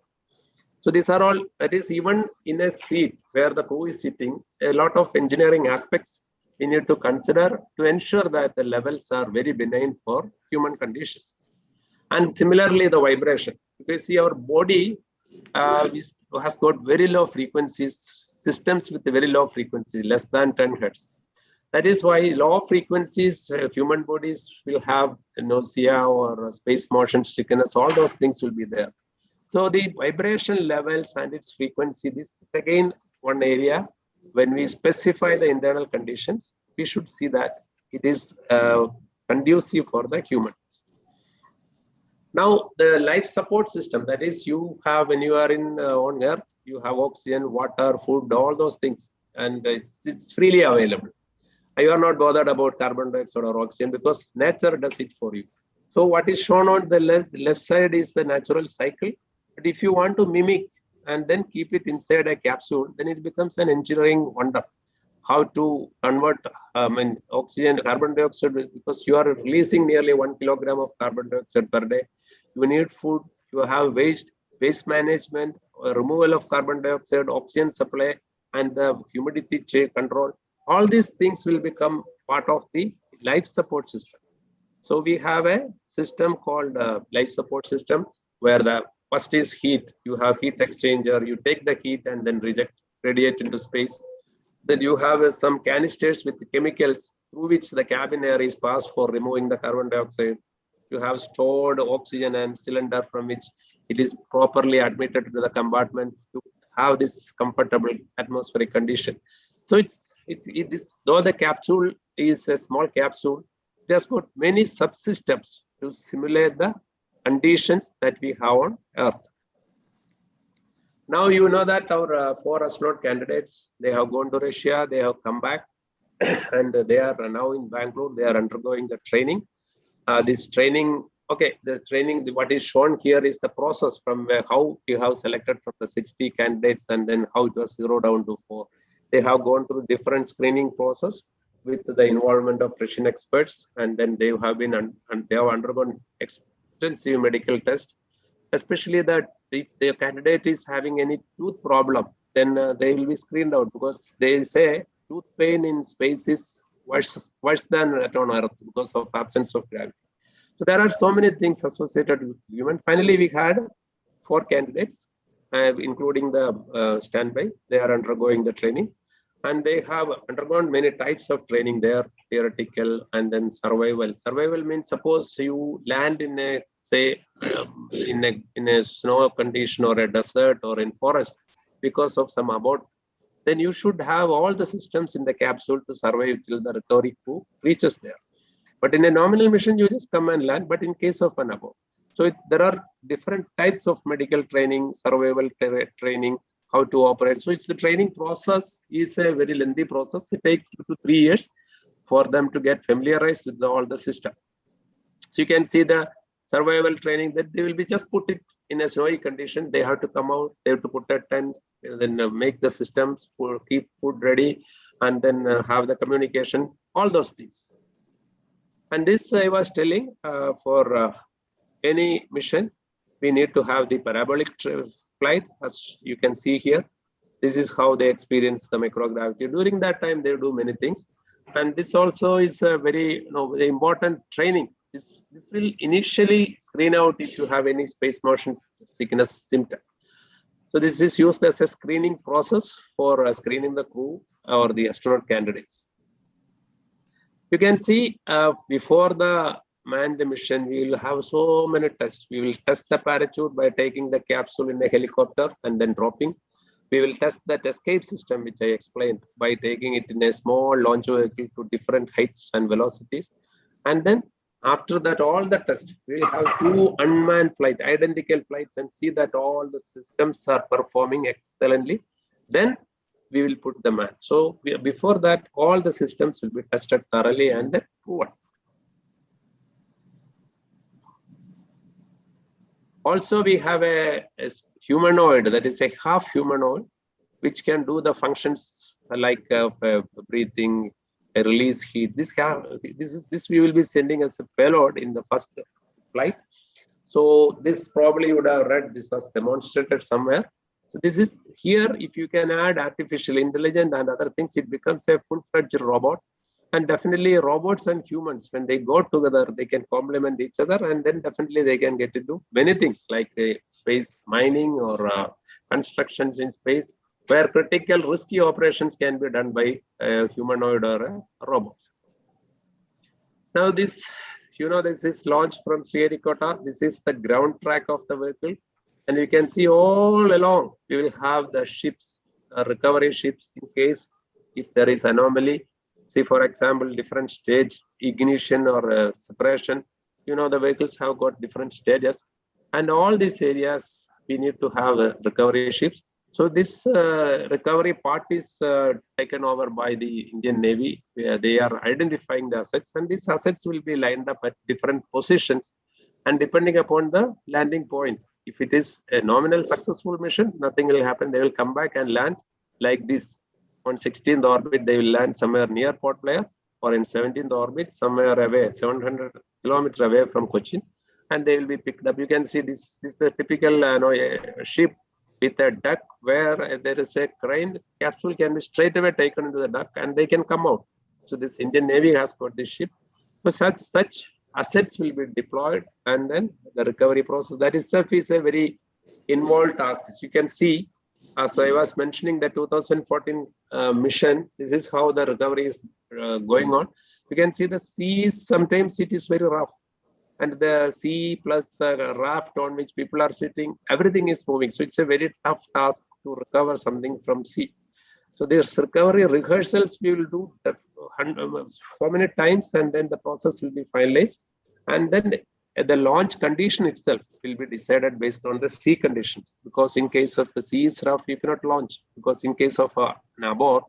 So these are all, that is, even in a seat where the crew is sitting, a lot of engineering aspects we need to consider to ensure that the levels are very benign for human conditions. And similarly, the vibration. You can see our body has got very low frequencies, systems with a very low frequency, less than 10 hertz. That is why low frequencies, human bodies will have nausea or space motion sickness, all those things will be there. So the vibration levels and its frequency, this is again one area. When we specify the internal conditions, we should see that it is conducive for the humans. Now, the life support system, that is, you have, when you are on Earth, you have oxygen, water, food, all those things, and it's freely available. You are not bothered about carbon dioxide or oxygen because nature does it for you. So what is shown on the left side is the natural cycle. But if you want to mimic and then keep it inside a capsule, then it becomes an engineering wonder. How to convert oxygen, carbon dioxide, because you are releasing nearly 1 kilogram of carbon dioxide per day. You need food, you have waste management, removal of carbon dioxide, oxygen supply, and the humidity control. All these things will become part of the life support system. So we have a system called life support system, where the first is heat. You have heat exchanger, you take the heat and then radiate into space. Then you have some canisters with chemicals through which the cabin air is passed for removing the carbon dioxide. You have stored oxygen and cylinder from which it is properly admitted to the compartment to have this comfortable atmospheric condition. So it is, though the capsule is a small capsule, it has got many subsystems to simulate the conditions that we have on Earth. Now you know that our 4 astronaut candidates, they have gone to Russia, they have come back, and they are now in Bangalore. They are undergoing the training. This training, the training, what is shown here is the process from how you have selected from the 60 candidates and then how it was zeroed down to 4. They have gone through different screening process with the involvement of Russian experts, and then they have undergone extensive medical tests, especially the if the candidate is having any tooth problem, then they will be screened out, because they say tooth pain in space is worse than at on Earth because of absence of gravity. So there are so many things associated with human. Finally, we had 4 candidates, including the standby. They are undergoing the training, and they have undergone many types of training there, theoretical and then survival. Survival means, suppose you land in a, say, in a snow condition or a desert or in forest because of some abort, then you should have all the systems in the capsule to survive till the recovery crew reaches there. But in a nominal mission, you just come and land. But in case of an abort, so there are different types of medical training, survival training, how to operate. So it's the training process is a very lengthy process. It takes 2 to 3 years for them to get familiarized with all the system. So you can see the survival training that they will be just put it in a snowy condition. They have to come out, they have to put a tent, then make the systems for keep food ready, and then have the communication, all those things. And this I was telling for any mission, we need to have the parabolic flight, as you can see here. This is how they experience the microgravity. During that time, they do many things. And this also is a very, very important training. This will initially screen out if you have any space motion sickness symptom. So this is used as a screening process for screening the crew or the astronaut candidates. You can see before the manned mission, we will have so many tests. We will test the parachute by taking the capsule in a helicopter and then dropping. We will test that escape system, which I explained, by taking it in a small launch vehicle to different heights and velocities. And then after that, all the tests, we will have 2 unmanned flights, identical flights, and see that all the systems are performing excellently. Then we will put the man. So before that, all the systems will be tested thoroughly and then proven. Also, we have a humanoid, that is a half humanoid, which can do the functions like breathing, release heat. This we will be sending as a payload in the first flight. So this probably you would have read, this was demonstrated somewhere. So this is here, if you can add artificial intelligence and other things, it becomes a full-fledged robot. And definitely robots and humans, when they go together, they can complement each other, and then definitely they can get to do many things like space mining or constructions in space, where critical risky operations can be done by a humanoid or a robot. Now this, this is launched from Sriharikota. This is the ground track of the vehicle. And you can see all along, we will have the ships, recovery ships, in case if there is anomaly. See, for example, different stage ignition or separation. The vehicles have got different stages, and all these areas we need to have recovery ships. So this recovery part is taken over by the Indian Navy, where they are identifying the assets, and these assets will be lined up at different positions, and depending upon the landing point. If it is a nominal successful mission, nothing will happen. They will come back and land like this. On 16th orbit, they will land somewhere near Port Blair, or in 17th orbit, somewhere away, 700 kilometers away from Cochin, and they will be picked up. You can see this is the typical ship with a duct where there is a crane. Capsule can be straight away taken into the duct and they can come out. So this Indian Navy has got this ship. So such assets will be deployed, and then the recovery process, that itself is a very involved task. As you can see, as I was mentioning, the 2014 mission, this is how the recovery is going on. You can see the sea, sometimes it is very rough, and the sea plus the raft on which people are sitting, everything is moving. So it's a very tough task to recover something from sea. So this recovery rehearsals we will do so many times, and then the process will be finalized. And then the launch condition itself will be decided based on the sea conditions, because in case of the sea is rough, you cannot launch, because in case of an abort,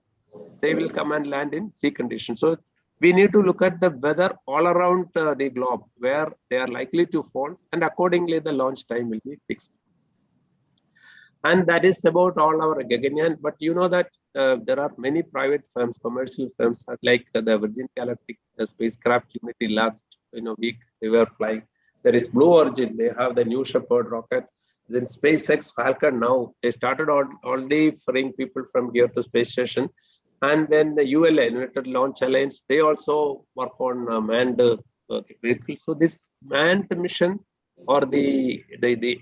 they will come and land in sea conditions. So we need to look at the weather all around the globe where they are likely to fall, and accordingly the launch time will be fixed. And that is about all our Gagarian. But you know that there are many private firms, commercial firms, like the Virgin Galactic spacecraft Unity last week they were flying. There is Blue Origin. They have the New Shepard rocket. then SpaceX Falcon now, they started already ferrying people from here to space station. And then the ULA, United Launch Alliance, they also work on manned vehicles. So this manned mission or the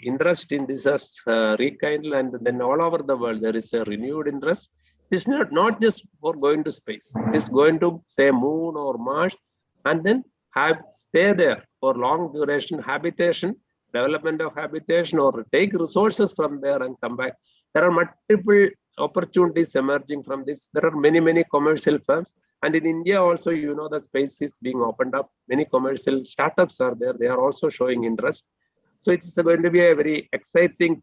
interest in this has rekindled, and then all over the world there is a renewed interest. It's not just for going to space. It's going to say moon or Mars, and then stay there for long duration habitation, development of habitation, or take resources from there and come back. There are multiple opportunities emerging from this. There are many commercial firms, and in India also, you know, the space is being opened up. Many commercial startups are there. They are also showing interest. So it's going to be a very exciting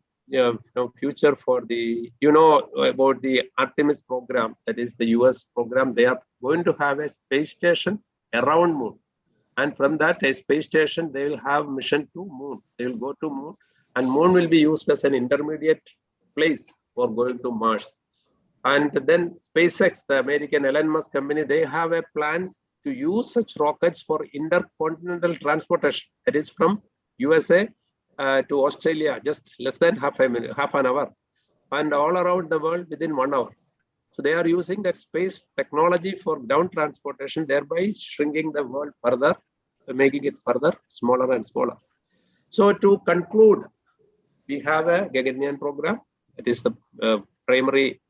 future for the, you know, about the Artemis program, that is the US program. They are going to have a space station around moon. And from that a space station, they will have mission to moon. They will go to moon, and moon will be used as an intermediate place for going to Mars. And then SpaceX, the American Elon Musk company, they have a plan to use such rockets for intercontinental transportation. That is from USA to Australia, just less than half an hour, and all around the world within 1 hour. So they are using that space technology for down transportation, thereby shrinking the world further, making it further smaller and smaller. So to conclude, we have a Gagarinian program. It is the primary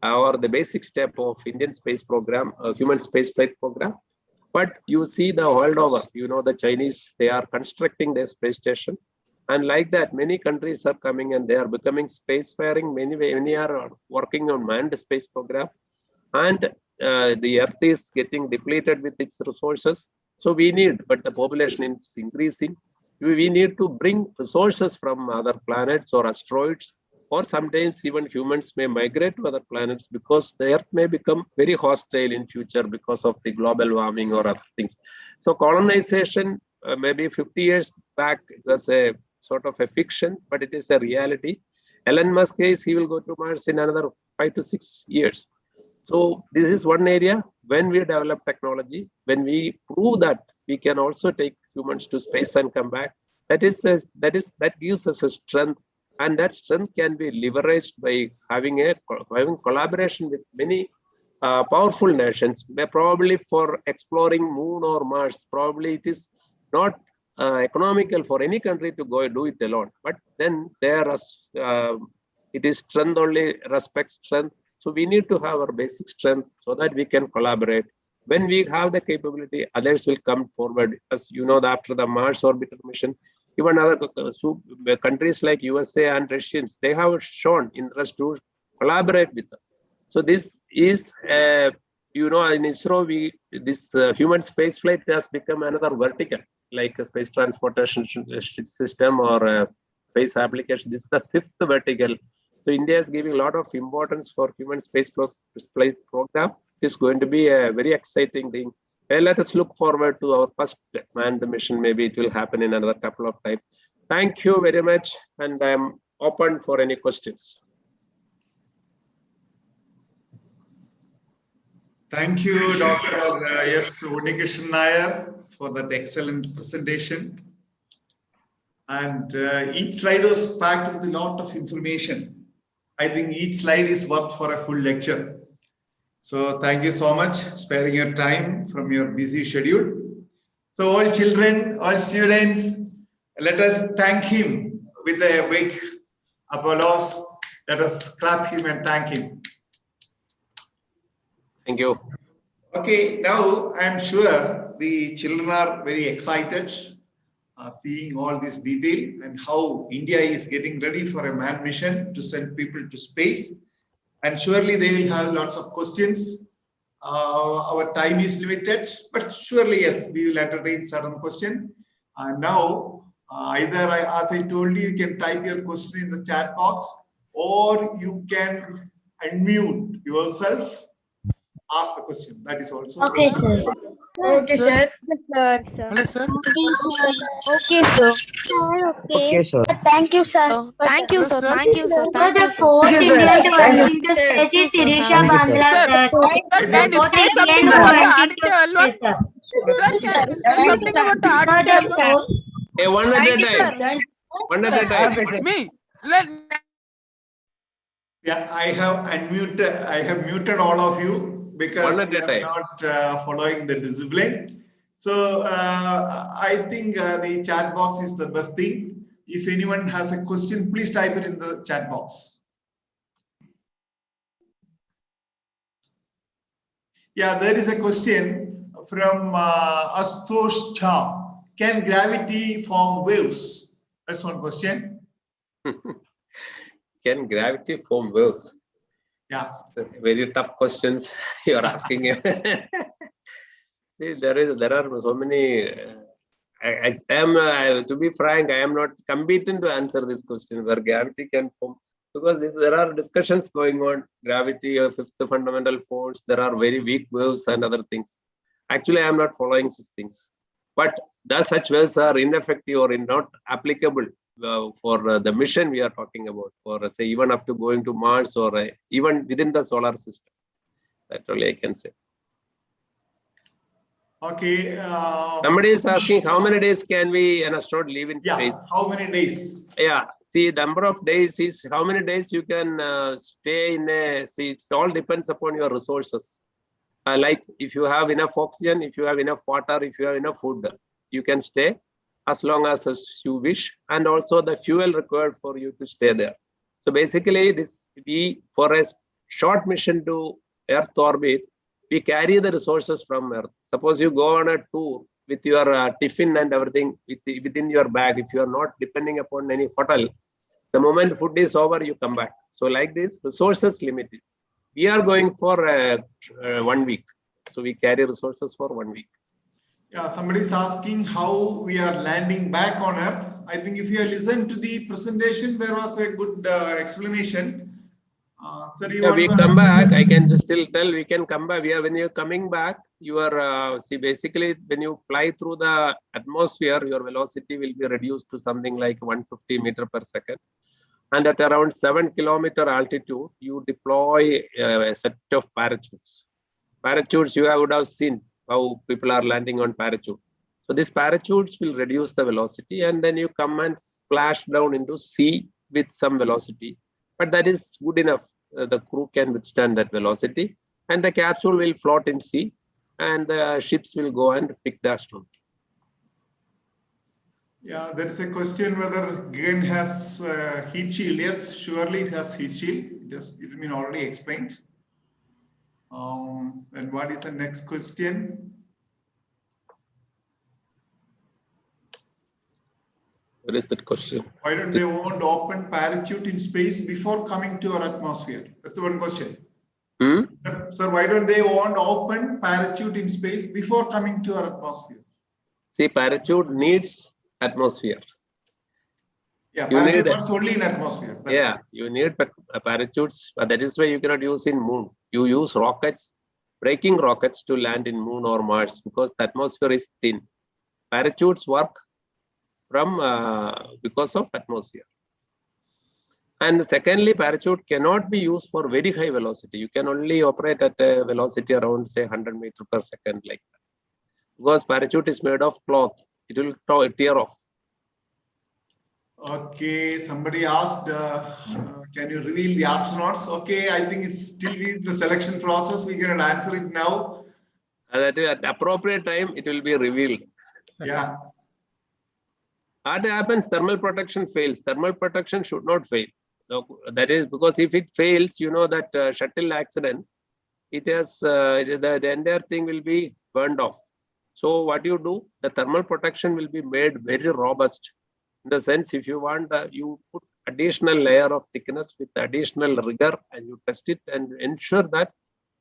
or the basic step of Indian space program, human space flight program. But you see the world over, you know, the Chinese, they are constructing their space station. And like that, many countries are coming and they are becoming spacefaring. Many are working on manned space program. And the Earth is getting depleted with its resources. So we need, but the population is increasing. We need to bring resources from other planets or asteroids, or sometimes even humans may migrate to other planets because the Earth may become very hostile in future because of the global warming or other things. So colonization, maybe 50 years back, it was a sort of a fiction, but it is a reality. Elon Musk says he will go to Mars in another 5 to 6 years. So this is one area. When we develop technology, when we prove that we can also take humans to space and come back, that gives us a strength, and that strength can be leveraged by having collaboration with many powerful nations. Probably for exploring moon or Mars, probably it is not economical for any country to go and do it alone. But then it is strength only respects strength. So we need to have our basic strength so that we can collaborate. When we have the capability, others will come forward. As you know, after the Mars orbital mission, even other countries like USA and Russians, they have shown interest to collaborate with us. So this is, you know, in ISRO, this human space flight has become another vertical, like a space transportation system or space application. This is the 5th vertical. So India is giving a lot of importance for human space flight program. It's going to be a very exciting thing. Well, let us look forward to our first manned mission. Maybe it will happen in another couple of times. Thank you very much, and I am open for any questions. Thank you, Dr. S. Unnikrishnan Nair, for that excellent presentation. And each slide was packed with a lot of information. I think each slide is worth for a full lecture. So thank you so much for sparing your time from your busy schedule. So all children, all students, let us thank him with a big applause. Let us clap him and thank him. Thank you. Okay, now I am sure the children are very excited seeing all this detail and how India is getting ready for a manned mission to send people to space. And surely they will have lots of questions. Our time is limited, but surely, yes, we will entertain certain questions. Now, either as I told you, you can type your question in the chat box, or you can unmute yourself, ask the question. That is also Okay, sir. Okay, sir. Hello, sir. Okay, sir. Okay, sir. Thank you, sir. Thank you, sir. Sir. Thank you, sir. So Thank the you, sir. fourth Thank you, sir. Indian to Thank you, enter sir. space is Sirisha Thank you, sir. Bandla, Sir, sir. can you Fourth say something Indian about to the enter Aditya L1? space, sir. Sir, can you say something about the So Aditya the L1? fourth. Hey, one at a time. Thank One at a time. Okay, sir. Me? Yeah, I have muted all of you because One at you a are time. not following the discipline. So I think the chat box is the best thing. If anyone has a question, please type it in the chat box. Yeah, there is a question from Astosh Cha. Can gravity form waves? That's one question. Can gravity form waves? Yeah. Very tough questions you are asking. See, there are so many. I am to be frank, I am not competent to answer this question where gravity can form, because there are discussions going on. Gravity, or fifth fundamental force. There are very weak waves and other things. Actually, I am not following such things. But such waves are ineffective or not applicable for the mission we are talking about, for say even up to going to Mars or even within the solar system. That only I can say. Okay. Somebody is asking how many days can an astronaut live in space? Yeah, how many days? Yeah, see, the number of days is how many days you can stay in a. See, it all depends upon your resources. Like if you have enough oxygen, if you have enough water, if you have enough food, you can stay as long as you wish, and also the fuel required for you to stay there. So basically, for a short mission to Earth orbit, we carry the resources from Earth. Suppose you go on a tour with your tiffin and everything within your bag. If you are not depending upon any hotel, the moment food is over, you come back. So like this, resources limited. We are going for 1 week. So we carry resources for 1 week. Yeah, somebody is asking how we are landing back on Earth. I think if you listen to the presentation, there was a good explanation. Sir, We come back. I can just still tell we can come back. When you're coming back, you are see basically when you fly through the atmosphere, your velocity will be reduced to something like 150 meters per second. And at around 7 kilometer altitude, you deploy a set of parachutes. Parachutes, you would have seen how people are landing on parachute. So these parachutes will reduce the velocity, and then you come and splash down into sea with some velocity. But that is good enough. The crew can withstand that velocity, and the capsule will float in sea, and the ships will go and pick the astronaut. Yeah, there is a question whether Gagarin has heat shield. Yes, surely it has heat shield. It has been already explained. And what is the next question? What is that question? Why don't they want to open parachute in space before coming to our atmosphere? That's one question. Sir, why don't they want to open parachute in space before coming to our atmosphere? See, parachute needs atmosphere. Yeah, parachute works only in atmosphere. You need parachutes. That is why you cannot use in moon. You use rockets, braking rockets to land in moon or Mars because the atmosphere is thin. Parachutes work from because of atmosphere. And secondly, parachute cannot be used for very high velocity. You can only operate at a velocity around say 100 meters per second like that. Because parachute is made of cloth, it will tear off. Okay, somebody asked, can you reveal the astronauts? Okay, I think it's still in the selection process. We cannot answer it now. At the appropriate time, it will be revealed. Yeah. What happens? Thermal protection fails. Thermal protection should not fail. So that is because if it fails, you know that shuttle accident, it has the entire thing will be burned off. So what you do, the thermal protection will be made very robust. In the sense, if you want, you put additional layer of thickness with additional rigor, and you test it and ensure that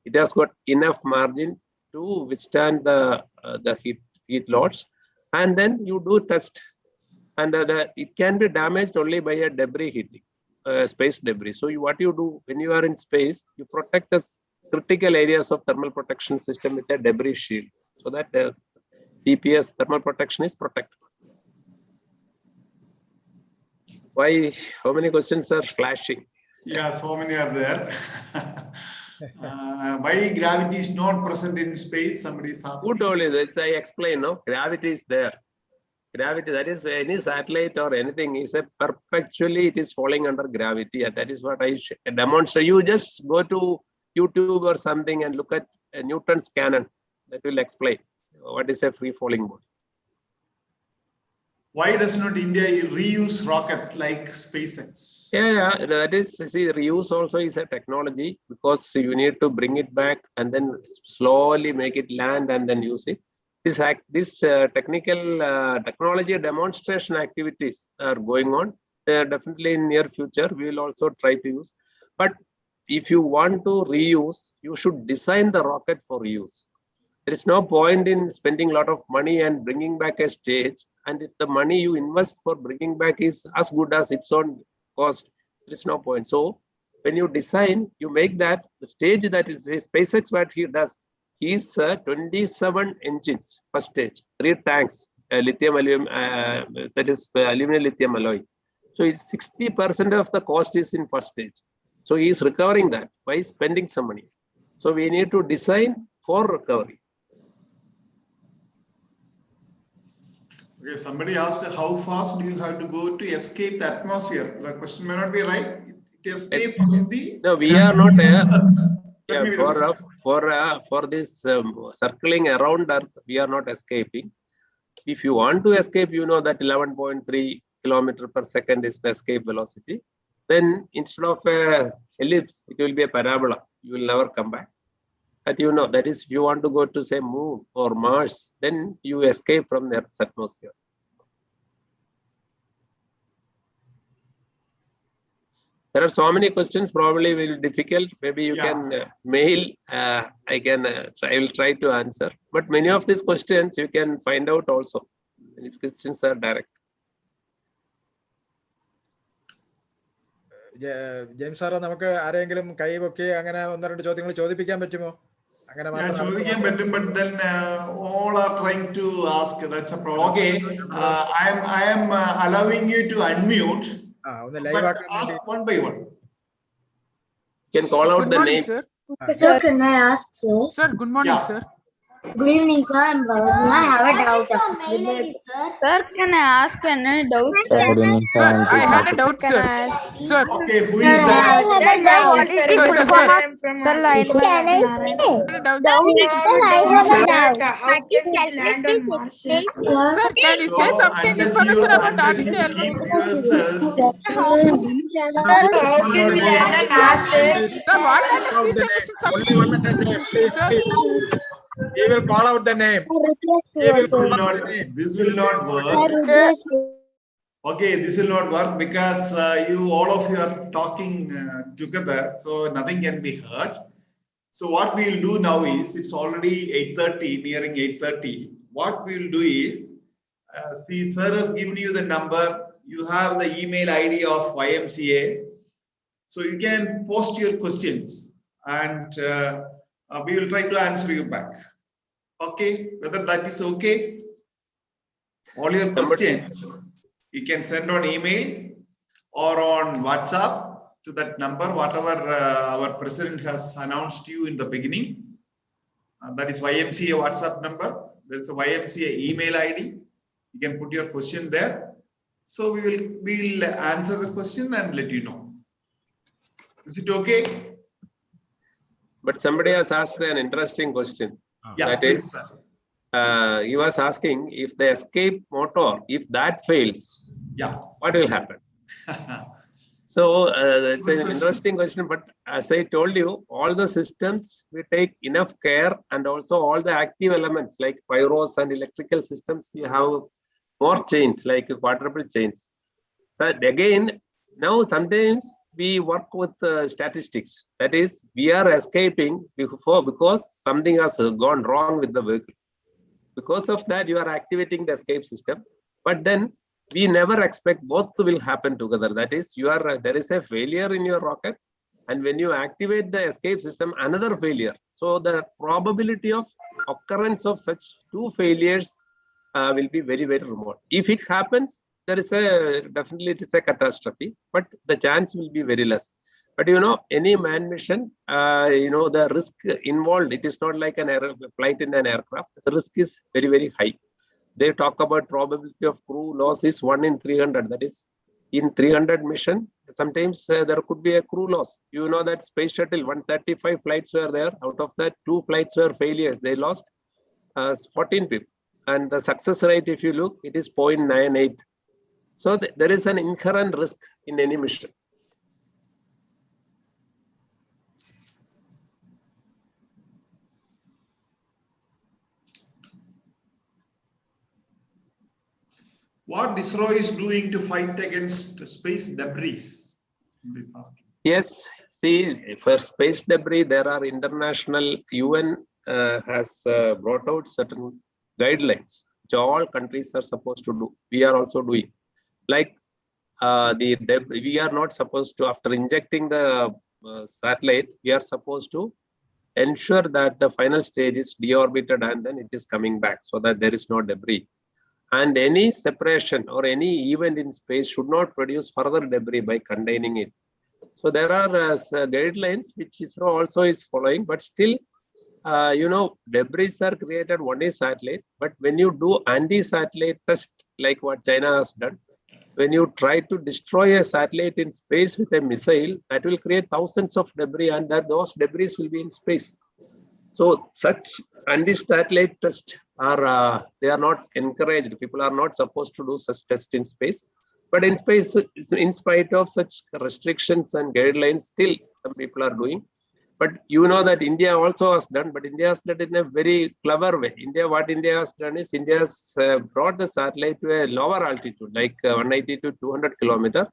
it has got enough margin to withstand the heat loads, and then you do test, and it can be damaged only by a debris hitting, space debris. So what you do when you are in space, you protect the critical areas of thermal protection system with a debris shield, so that the TPS thermal protection is protected. Why? How many questions are flashing? Yeah, so many are there. Why gravity is not present in space? Somebody is asking. Who told you that? I explain. No, gravity is there. Gravity, that is any satellite or anything is a perpetually it is falling under gravity. And that is what I demonstrate. You just go to YouTube or something and look at Newton's canon. That will explain what is a free falling body. Why does not India reuse rocket like SpaceX? Yeah, that is, see, reuse also is a technology because you need to bring it back and then slowly make it land and then use it. This technical technology demonstration activities are going on. Definitely in near future, we will also try to use. But if you want to reuse, you should design the rocket for reuse. There is no point in spending a lot of money and bringing back a stage. And if the money you invest for bringing back is as good as its own cost, there is no point. So when you design, you make that the stage that is SpaceX, what he does, is 27 engines, first stage, 3 tanks, lithium, that is aluminum lithium alloy. So 60% of the cost is in first stage. So he is recovering that by spending some money. So we need to design for recovery. Okay, somebody asked how fast do you have to go to escape the atmosphere? The question may not be right. It escapes from the. No, we are not Let me be the question. for this circling around Earth, we are not escaping. If you want to escape, you know that 11.3 kilometers per second is the escape velocity. Then instead of a ellipse, it will be a parabola. You will never come back. But you know, that is, if you want to go to say Moon or Mars, then you escape from the Earth's atmosphere. There are so many questions, probably will be difficult. Maybe you can mail. I will try to answer. But many of these questions you can find out also. These questions are direct. James sir നമുക്ക് ആരെങ്കിലും കൈവൊക്കെ അങ്ങനെ 1-2 ചോദ്യങ്ങൾ ചോദിപ്പിക്കാൻ പറ്റുമോ? അങ്ങനെ ചോദിക്കാൻ പറ്റും, but then all are trying to ask. That's a problem. Okay, I am allowing you to unmute. But ask one by one. You can call out the name. Sir. Sir, can I ask, sir? Sir, good morning, sir. Good evening, sir. I have a doubt. Sir, can I ask a doubt, sir? Sir, I had a doubt, sir. Sir. Okay, who is that? Sir, can you say something information about Article? Keep yourself. Sir, what kind of features is something? He will call out the name. This will not work. Okay, this will not work because all of you are talking together, so nothing can be heard. So what we will do now is, it's already 8:30, nearing 8:30. What we will do is, see, sir has given you the number. You have the email ID of YMCA. So you can post your questions and we will try to answer you back. Okay, whether that is okay? All your questions you can send on email or on WhatsApp to that number, whatever our president has announced to you in the beginning. That is YMCA WhatsApp number. There is a YMCA email ID. You can put your question there. So we will answer the question and let you know. Is it okay? But somebody has asked an interesting question. That is, he was asking if the escape motor, if that fails, what will happen? So it's an interesting question. But as I told you, all the systems, we take enough care, and also all the active elements like pyros and electrical systems, we have more chains, like quadruple chains. So again, now sometimes we work with statistics. That is, we are escaping because something has gone wrong with the vehicle. Because of that, you are activating the escape system. But then we never expect both will happen together. That is, there is a failure in your rocket, and when you activate the escape system, another failure. So the probability of occurrence of such 2 failures will be very, very remote. If it happens, there is definitely it is a catastrophe, but the chance will be very less. But you know, any manned mission, the risk involved, it is not like flight in an aircraft. The risk is very, very high. they talk about probability of crew loss is 1 in 300. That is, in 300 mission, sometimes there could be a crew loss. You know that space shuttle, 135 flights were there. Out of that, 2 flights were failures. They lost 14 people. And the success rate, if you look, it is 0.98. So there is an inherent risk in any mission. What ISRO is doing to fight against space debris? Somebody's asking. Yes, see, for space debris, there are international, UN has brought out certain guidelines which all countries are supposed to do. We are also doing. Like we are not supposed to, after injecting the satellite, we are supposed to ensure that the final stage is deorbited and then it is coming back so that there is no debris. And any separation or any event in space should not produce further debris by containing it. So there are guidelines which ISRO also is following, but still, you know, debris are created one is satellite, but when you do anti-satellite test, like what China has done, when you try to destroy a satellite in space with a missile, that will create thousands of debris, and that those debris will be in space. So such anti-satellite tests are they are not encouraged. People are not supposed to do such tests in space. But in space, in spite of such restrictions and guidelines, still some people are doing. But you know that India also has done, but India has done it in a very clever way. What India has done is India has brought the satellite to a lower altitude, like 180 to 200 kilometers.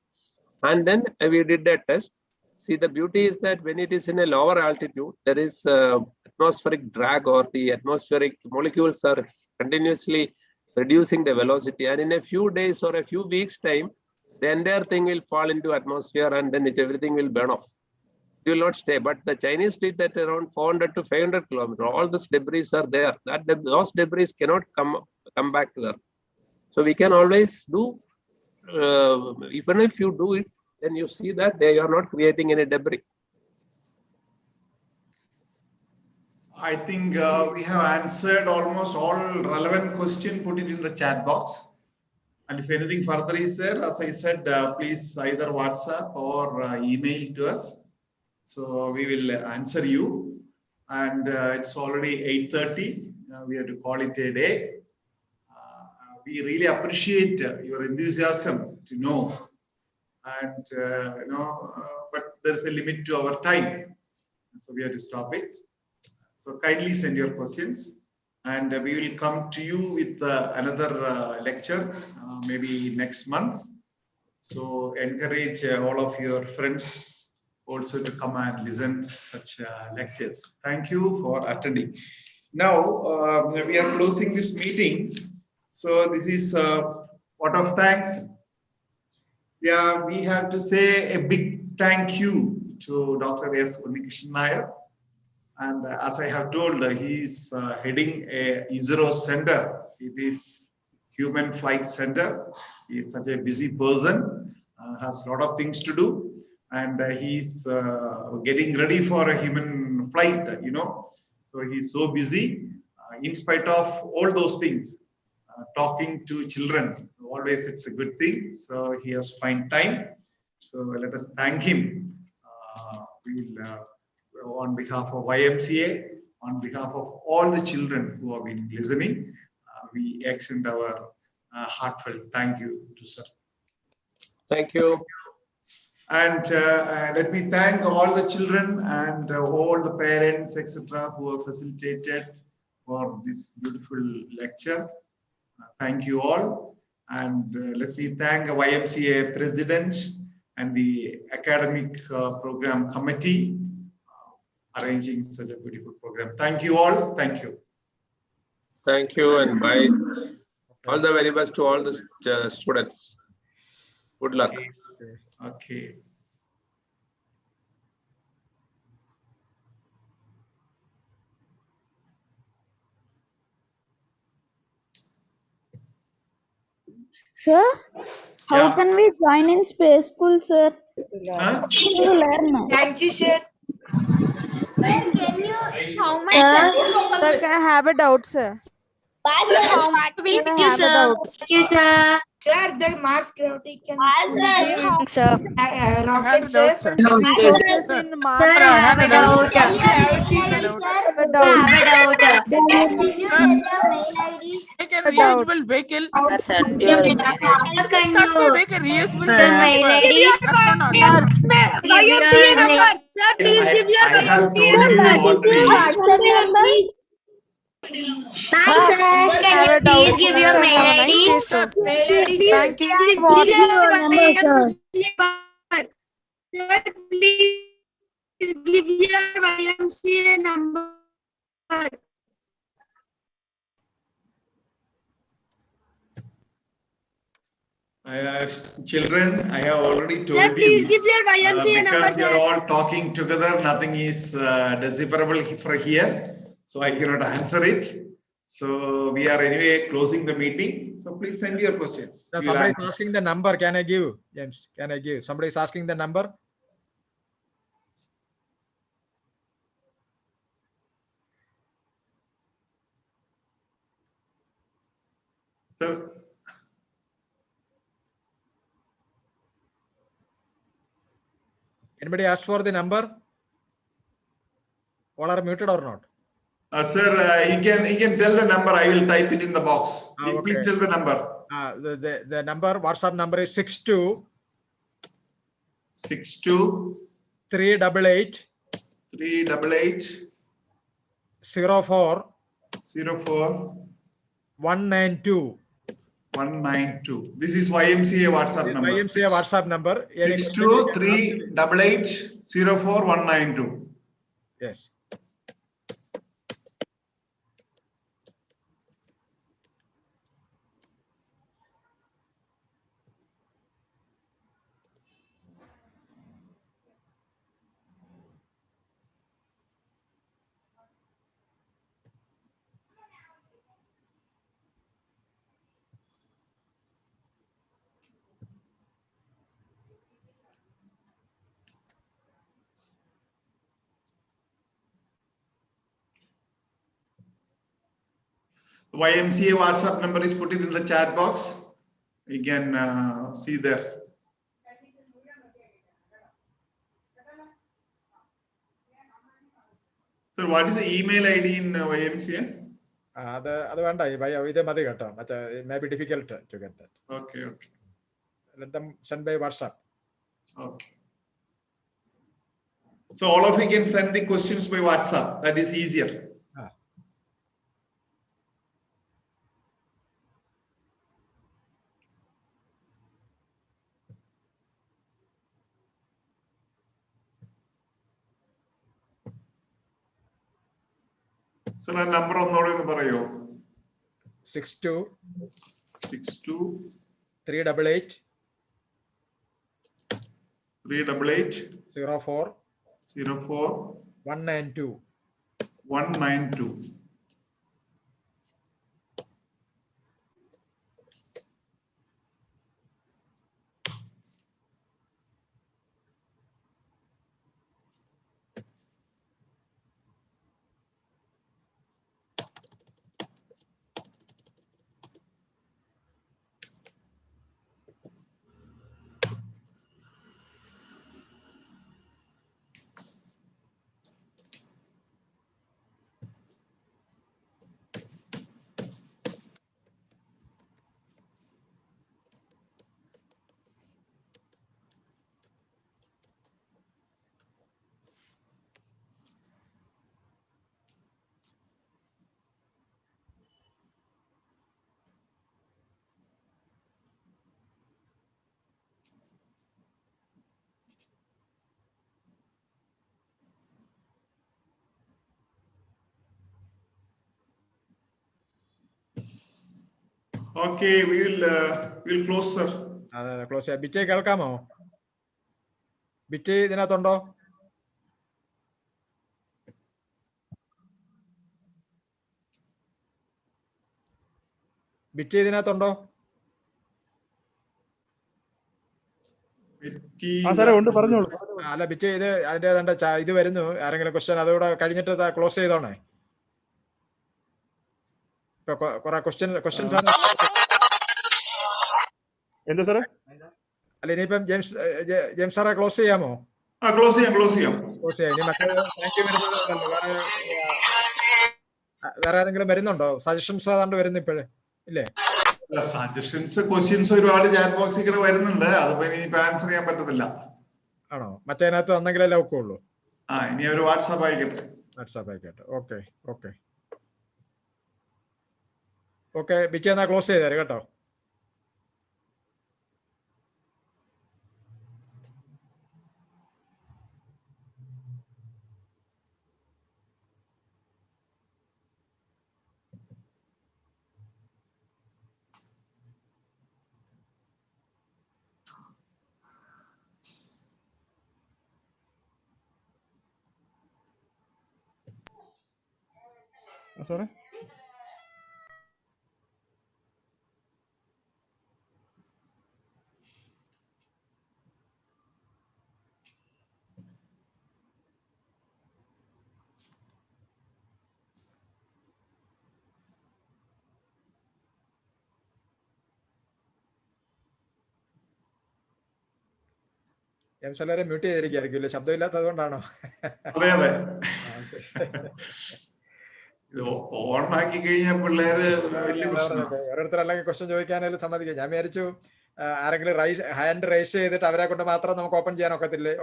And then we did a test. See, the beauty is that when it is in a lower altitude, there is atmospheric drag, or the atmospheric molecules are continuously reducing the velocity. And in a few days or a few weeks time, the entire thing will fall into atmosphere and then everything will burn off. It will not stay. But the Chinese did that around 400 to 500 kilometers. All this debris are there. Those debris cannot come back to Earth. So we can always do, even if you do it, then you see that they are not creating any debris. I think we have answered almost all relevant questions. Put it in the chat box. And if anything further is there, as I said, please either WhatsApp or email to us. So we will answer you. And it's already 8:30. We have to call it a day. We really appreciate your enthusiasm to know. And you know, but there's a limit to our time, so we have to stop it. So kindly send your questions, and we will come to you with another lecture maybe next month. So encourage all of your friends also to come and listen to such lectures. Thank you for attending. Now we are closing this meeting. So this is vote of thanks. Yeah, we have to say a big thank you to Dr. S. Unnikrishnan Nair. And as I have told, he is heading a ISRO center. It is Human Flight Center. He is such a busy person, has a lot of things to do, and he's getting ready for a human flight, you know. So he's so busy, in spite of all those things. Talking to children, always it's a good thing. So he has find time. So let us thank him. We will, on behalf of YMCA, on behalf of all the children who have been listening, we extend our heartfelt thank you to sir. Thank you. And let me thank all the children and all the parents, etc., who have facilitated for this beautiful lecture. Thank you all. And let me thank the YMCA president and the academic program committee arranging such a beautiful program. Thank you all. Thank you. Thank you, and bye. All the very best to all the students. Good luck. Okay. Sir, how Yeah. can we join in space school, sir? Huh? To learn. Thank you, sir. Can you, how much Sir, Sir, can I have a doubt, sir? Thank you, sir. Thank you, sir. Sir, the Mars gravity can Sir. rocket, sir. Sir, Sir, I have a doubt. gravity can I have a doubt. make a reusable vehicle. Sir, can you Make a reusable your mail ID? astronaut. Sir, please give your I have told you already. WhatsApp number? Hi, sir. Can you please give your mail ID? Thank you. Give your number, sir. Sir, please give your YMCA number. Children, I have already told Sir, please you. give your YMCA number, Because you're sir. all talking together, nothing is decipherable for here. So I cannot answer it. So we are anyway closing the meeting. So please send your questions. Now, We'll somebody is answer. asking the number. Can I give? James, can I give? Somebody is asking the number. So Anybody ask for the number? All are muted or not? sir, you can tell the number. I will type it in the box. Okay. Please tell the number. The number, WhatsApp number is 62 62 388 388 04 04 192. 192. This is YMCA WhatsApp number. YMCA WhatsApp number. Any question 62 you can ask me. 388 04 192. Yes. YMCA WhatsApp number is put it in the chat box. You can see there. Sir, what is the email ID in YMCA? It may be difficult to get that. Okay. Let them send by WhatsApp. Okay. So all of you can send the questions by WhatsApp. That is easier. Sir, a number ഒന്നുകൂടെ ഒന്ന് പറയോ? 62 388 04 04 192. 192. Okay, we'll close, sir. Close ചെയ്യാം. ബിറ്റേ കേൾക്കാമോ? ബിറ്റേ ഇതിനകത്തുണ്ടോ? ബിറ്റേ ഇതിനകത്തുണ്ടോ? അല്ല ബിറ്റേ ഇത് അതിന്റെ ഇത് വരുന്നു. ആരെങ്കിലും ക്വസ്റ്റ്യൻ അതുകൂടെ കഴിഞ്ഞിട്ട് ക്ലോസ് ചെയ്തോണേ. questions ആണ്. എന്താ സാറേ? അല്ല ഇനിയിപ്പം ജെയിംസ് സാറെ ക്ലോസ് ചെയ്യാമോ? ക്ലോസ് ചെയ്യാം. ഇനി മറ്റേ വേറെ ആരെങ്കിലും വരുന്നുണ്ടോ? സജഷൻസ് ഏതാണ്ട് വരുന്നു ഇപ്പോഴേ ഇല്ലേ? സജഷൻസ് ക്വസ്റ്റ്യൻസ് ഒരുപാട് ചാറ്റ് ബോക്സിൽ കൂടെ വരുന്നുണ്ട്. അതിപ്പോ ഇനിയിപ്പോ ആൻസർ ചെയ്യാൻ പറ്റത്തില്ല. ആണോ? മറ്റേതിനകത്ത് തന്നെങ്കിലല്ലേ ഒക്കുള്ളൂ. ഇനി ഒരു വാട്സാപ്പ് ആയിക്കട്ടെ. ഓക്കെ ബിക്കി എന്നാ ക്ലോസ് ചെയ്തേരെ കേട്ടോ. സാറേ ജെയിംസ് എല്ലാവരും മ്യൂട്ട് ചെയ്തിരിക്കുകയായിരിക്കും. ശബ്ദമില്ലാത്തത് കൊണ്ടാണോ? അതെ. ഓണാക്കി കഴിഞ്ഞാൽ പിള്ളേര് ഓരോരുത്തരല്ലെങ്കിൽ ക്വസ്റ്റ്യൻ ചോദിക്കാനായാലും സമ്മതിക്കും. ഞാൻ വിചാരിച്ചു ആരെങ്കിലും ഹാൻഡ് റൈസ് ചെയ്തിട്ട് അവരെ കൊണ്ട് മാത്രം നമുക്ക് ഓപ്പൺ ചെയ്യാൻ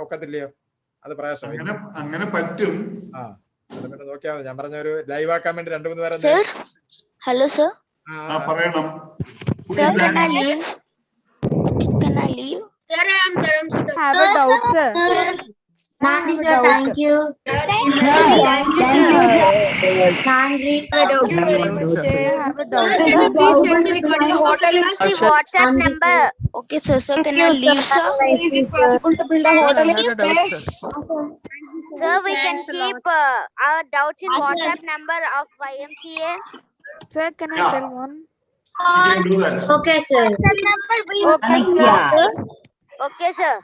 ഒക്കത്തില്ലയോ? അത് പ്രയാസം. അങ്ങനെ പറ്റും. പിന്നെ നോക്കിയാൽ മതി. ഞാൻ പറഞ്ഞ ഒരു ലൈവ് ആക്കാൻ വേണ്ടി 2-3 പേരെ. Hello sir. പറയണം. Sir, can I leave? Sir, I have a doubt, sir. Nandi sir, thank you. Thank you, sir. Nandi. Sir, I have a doubt. Please send the recording hotel The WhatsApp number. Okay, sir. Can I leave, sir? Is it possible to build a hotel in space? Sir, we can keep our doubts in WhatsApp number of YMCA. Sir, can I tell one? You can do that. Okay, sir. Okay, sir. Okay, sir.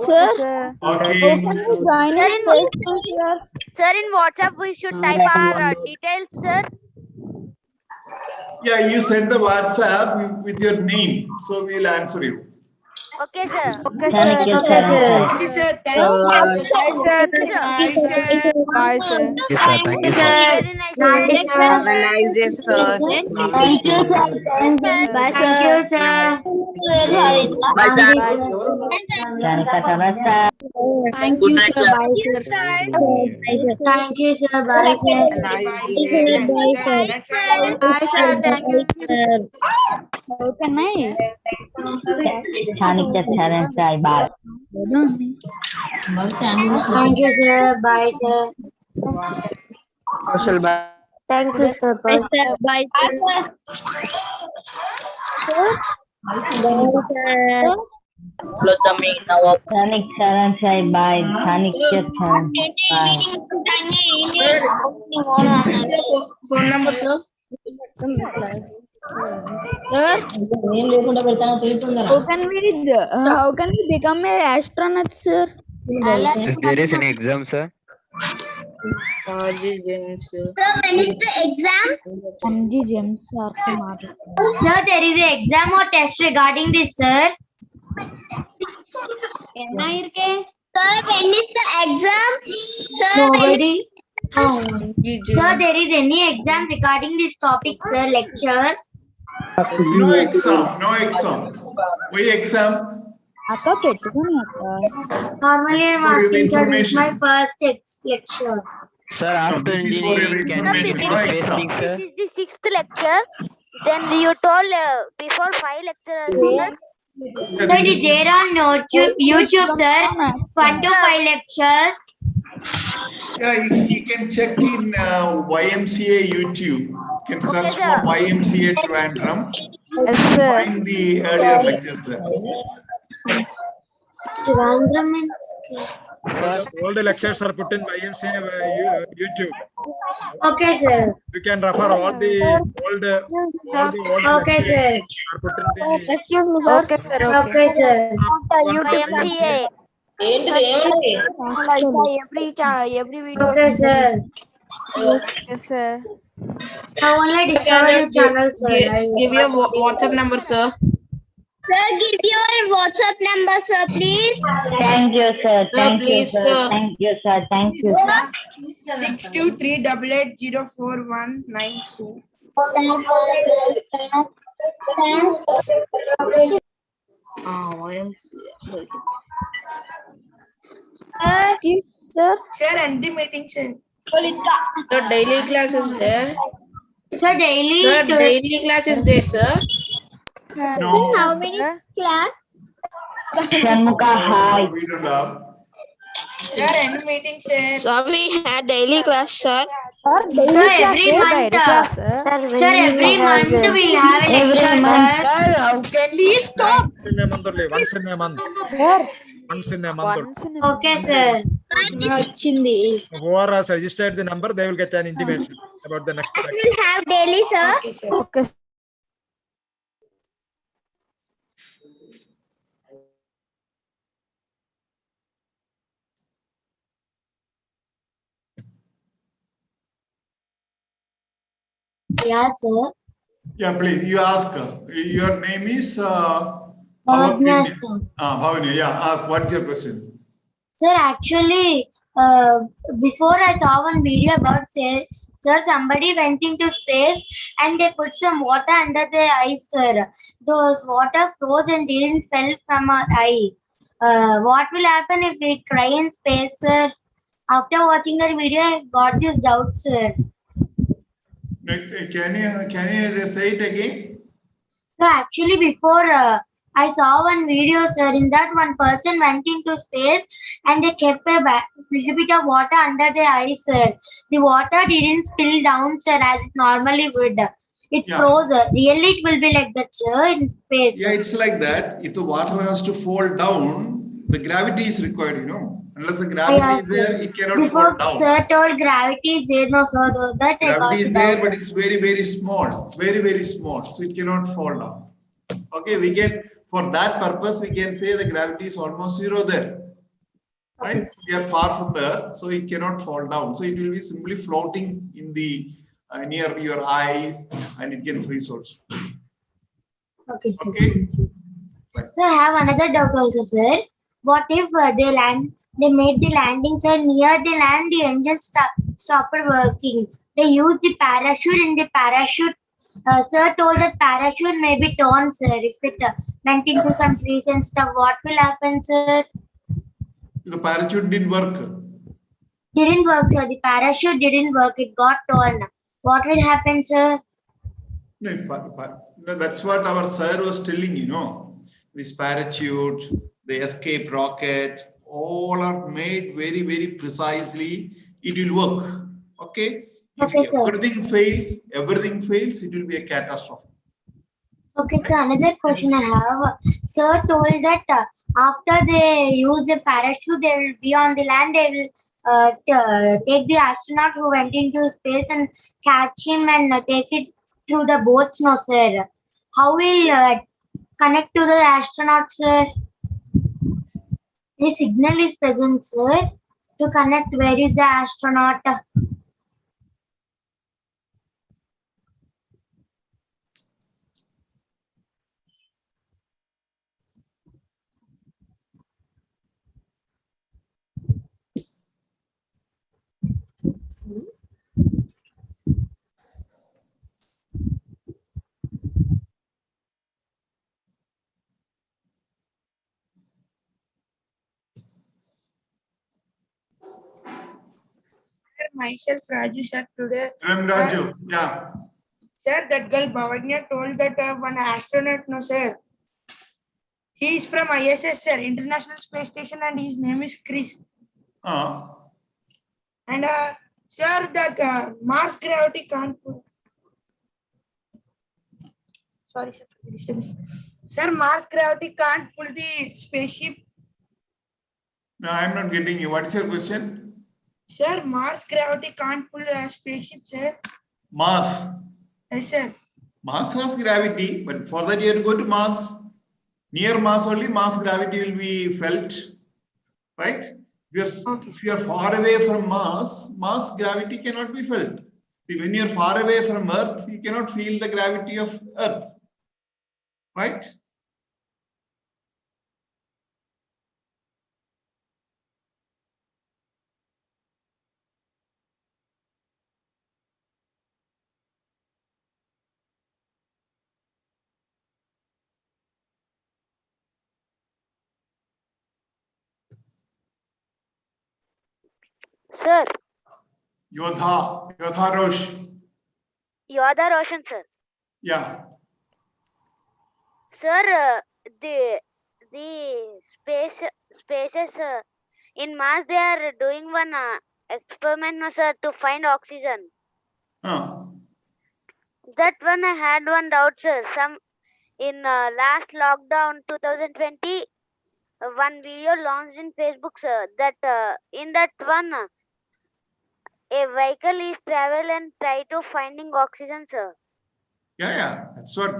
Sir, Okay. Sir, in WhatsApp we should type our details, sir. Yeah, you send the WhatsApp with your name, so we'll answer you. Okay, sir. okay, sir. Okay, sir. Thank you, sir. Thank you. Bye, sir. Bye, sir. Bye, sir. Thank you, sir. Very nice. Nandi, sir. Have a nice day, sir. Thank you, sir. Bye, Thank you, sir. Bye, sir. Thank you, sir. Bye, sir. Thank you, sir. Bye, sir. Bye, sir. Bye, sir. Thank you. How can I? Thank you, sir. Bye, sir. Thank you, sir. Bye, sir. Bye, sir. Phone number, sir. How can we become an astronaut, sir? If there is any exam, sir. Sir, when is the exam? Sir, there is an exam or test regarding this, sir. Sir, when is the exam? Sir, Nobody. Sir, there is any exam regarding this topic, sir? Lectures? No exam. Why exam? Normally, I'm asking, sir, this is my first lecture. Sir, after This is for your engineering, can we information, do no space exam. thing, sir? This is the 6th lecture. Then you told before 5 lecturers, sir. Sir, it is there on YouTube, sir. 1 to 5 lectures. Yeah, you can check in YMCA YouTube. You can search for YMCA Trivandrum. Find the earlier lectures there. Trivandrum means. All the lectures are put in YMCA YouTube. Okay, sir. You can refer all the old Okay, sir. lectures are put in the. Excuse me, sir. Okay, sir. Okay, sir. YMCA. Every video. Okay, sir. Yes, sir. I only discovered your channel, sir. Give your WhatsApp number, sir. Sir, give your WhatsApp number, sir, please. Thank you, sir. Sir, Thank you, please, sir. sir. Thank you, sir. Thank you, sir. 623880419 Sir, Sir, end the meeting, sir. The daily class is there. Sir, daily. Sir, daily class is there, sir. No. How many class? Shanmuka, hi. We don't have. Sir, end meeting, sir. so we had daily class, sir. Sir, every month. Sir, every month we'll have a lecture, month. sir. Please stop. Once in a month only. Once in a month. Once in a month. Only. Okay, sir. Chindi. Whoever has registered the number, they will get an intimation about the next lecture. We'll have daily, sir. Okay, sir. Okay. Yeah, sir. Yeah, please. You ask. Your name is Bhavanya, sir. Bhavanya. Yeah, ask. What's your question? Sir, actually, before I saw one video about, sir, somebody went into space and they put some water under their eyes, sir. Those water froze and didn't fell from our eye. What will happen if we cry in space, sir? After watching that video, I got this doubt, sir. Can you say it again? So actually, before I saw one video, sir. In that, one person went into space and they kept a little bit of water under their eyes, sir. The water didn't spill down, sir, as it normally would. It froze. Really, it will be like that, sir, in space. Yeah, it's like that. If the water has to fall down, the gravity is required, you know. Unless the gravity is there, it cannot fall down. Before sir told gravity is there, no, sir. That Gravity is there, but it's very, very small. Very, very small. So it cannot fall down. Okay, we can, for that purpose, we can say the gravity is almost zero there. Right? Okay, we are far from the earth, so it cannot fall down. So it will be simply floating in the near your eyes, and it can freeze also. Okay, sir. Okay. Right. So I have another doubt also, sir. What if they made the landing, sir, near the land, the engine stopped working. They used the parachute, and the parachute, sir told that parachute may be torn, sir, if it went into some trees and stuff. What will happen, sir? The parachute didn't work. Didn't work, sir. The parachute didn't work. It got torn. What will happen, sir? No, that's what our sir was telling, you know. This parachute, the escape rocket, all are made very, very precisely. It will work. Okay. Okay, if sir. everything fails, it will be a catastrophe. Okay, so another question I have. Sir told that after they use the parachute, they will be on the land. They will take the astronaut who went into space and catch him and take it through the boats, no, sir. How will connect to the astronaut, sir? The signal is present, sir. To connect, where is the astronaut? Myself, Raju, sir, today. Raju, yeah. Sir, that girl Bhavanya told that one astronaut, no, sir. He is from ISS, sir, International Space Station, and his name is Chris. And sir, the Mars gravity can't pull. Sorry, sir. Sir, Mars gravity can't pull the spaceship. No, I'm not getting you. What is your question? Sir, Mars gravity can't pull a spaceship, sir. Mars. Yes, sir. Mars has gravity, but for that you have to go to Mars. Near Mars only, Mars gravity will be felt, right? If you are far away from Mars, Mars gravity cannot be felt. See, when you're far away from Earth, you cannot feel the gravity of Earth, right? Sir, Yodha Rosh. you are the Roshan, sir. Yeah. Sir, the spaces in Mars they are doing one experiment, no, sir, to find oxygen. That one I had one doubt, sir. Some in last lockdown 2020, one video launched in Facebook, sir. That in that one a vehicle is travel and try to finding oxygen, sir. Yeah, that's what,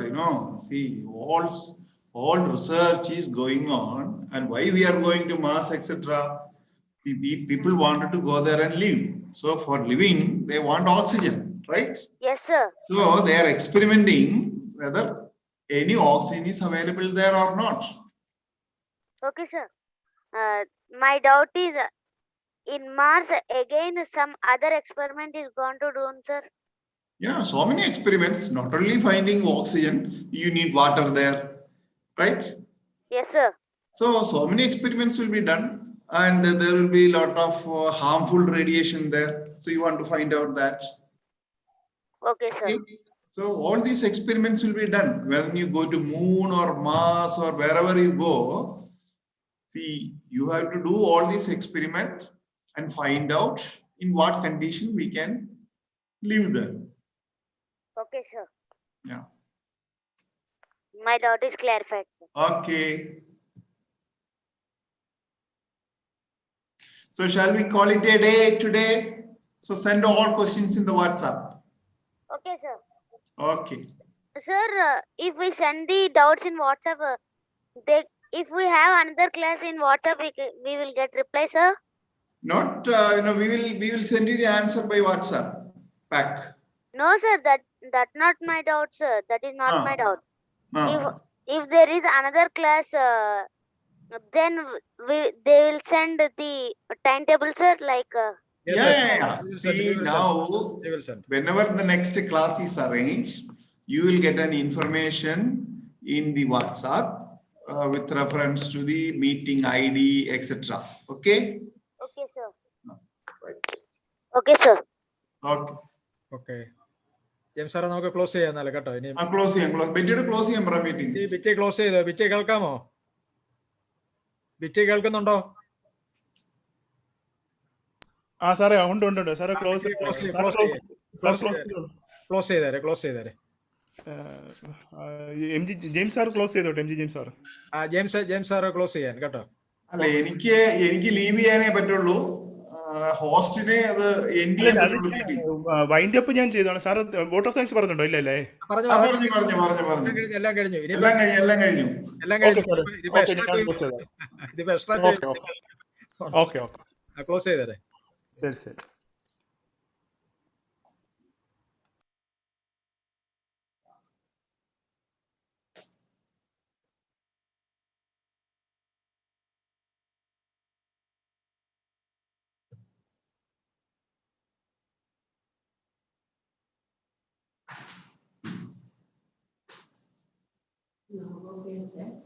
see, all research is going on, and why we are going to Mars, etc. See, people wanted to go there and live. So for living, they want oxygen, right? Yes, sir. So they are experimenting whether any oxygen is available there or not. Okay, sir. My doubt is in Mars again some other experiment is going to do, sir. Yeah, so many experiments, not only finding oxygen, you need water there, right? Yes, sir. So many experiments will be done, and there will be a lot of harmful radiation there. So you want to find out that. Okay, sir. Okay. So all these experiments will be done when you go to Moon or Mars or wherever you go. See, you have to do all these experiments and find out in what condition we can live there. Okay, sir. Yeah. My doubt is clarified, sir. Okay. So shall we call it a day today? So send all questions in the WhatsApp. Okay, sir. Okay. Sir, if we send the doubts in WhatsApp, if we have another class in WhatsApp, we will get reply, sir. Not, we will send you the answer by WhatsApp back. No, sir, that's not my doubt, sir. That is not my doubt. If there is another class, then they will send the timetable, sir. Like. Yeah. See, now, whenever the next class is arranged, you will get an information in the WhatsApp with reference to the meeting ID, etc. Okay? Okay, sir. Right. Okay, sir. Okay. Okay. James സാറെ നമുക്ക് close ചെയ്യാന്നല്ലേ കേട്ടോ ഇനി close ചെയ്യാം ബെറ്റിയുടെ close ചെയ്യാൻ പറ meeting Bitty close ചെയ്തോ Bitty കേൾക്കാമോ Bitty കേൾക്കുന്നുണ്ടോ ആ സാറേ ഉണ്ട് സാറേ ക്ലോസ് ചെയ്തേരെ ജെയിംസ് സാർ ക്ലോസ് ചെയ്തോട്ടെ James sir James sir close ചെയ്യാൻ കേട്ടോ അല്ല എനിക്ക് ലീവ് ചെയ്യാനേ പറ്റുള്ളൂ ഹോസ്റ്റിനെ അത് വൈൻഡ് അപ്പ് ഞാൻ ചെയ്തോളാം സാർ വോട്ടർ സയൻസ് പറഞ്ഞുണ്ടോ ഇല്ലല്ലേ എല്ലാം കഴിഞ്ഞു ഓക്കെ ക്ലോസ് ചെയ്തേരെ ശരി No, okay.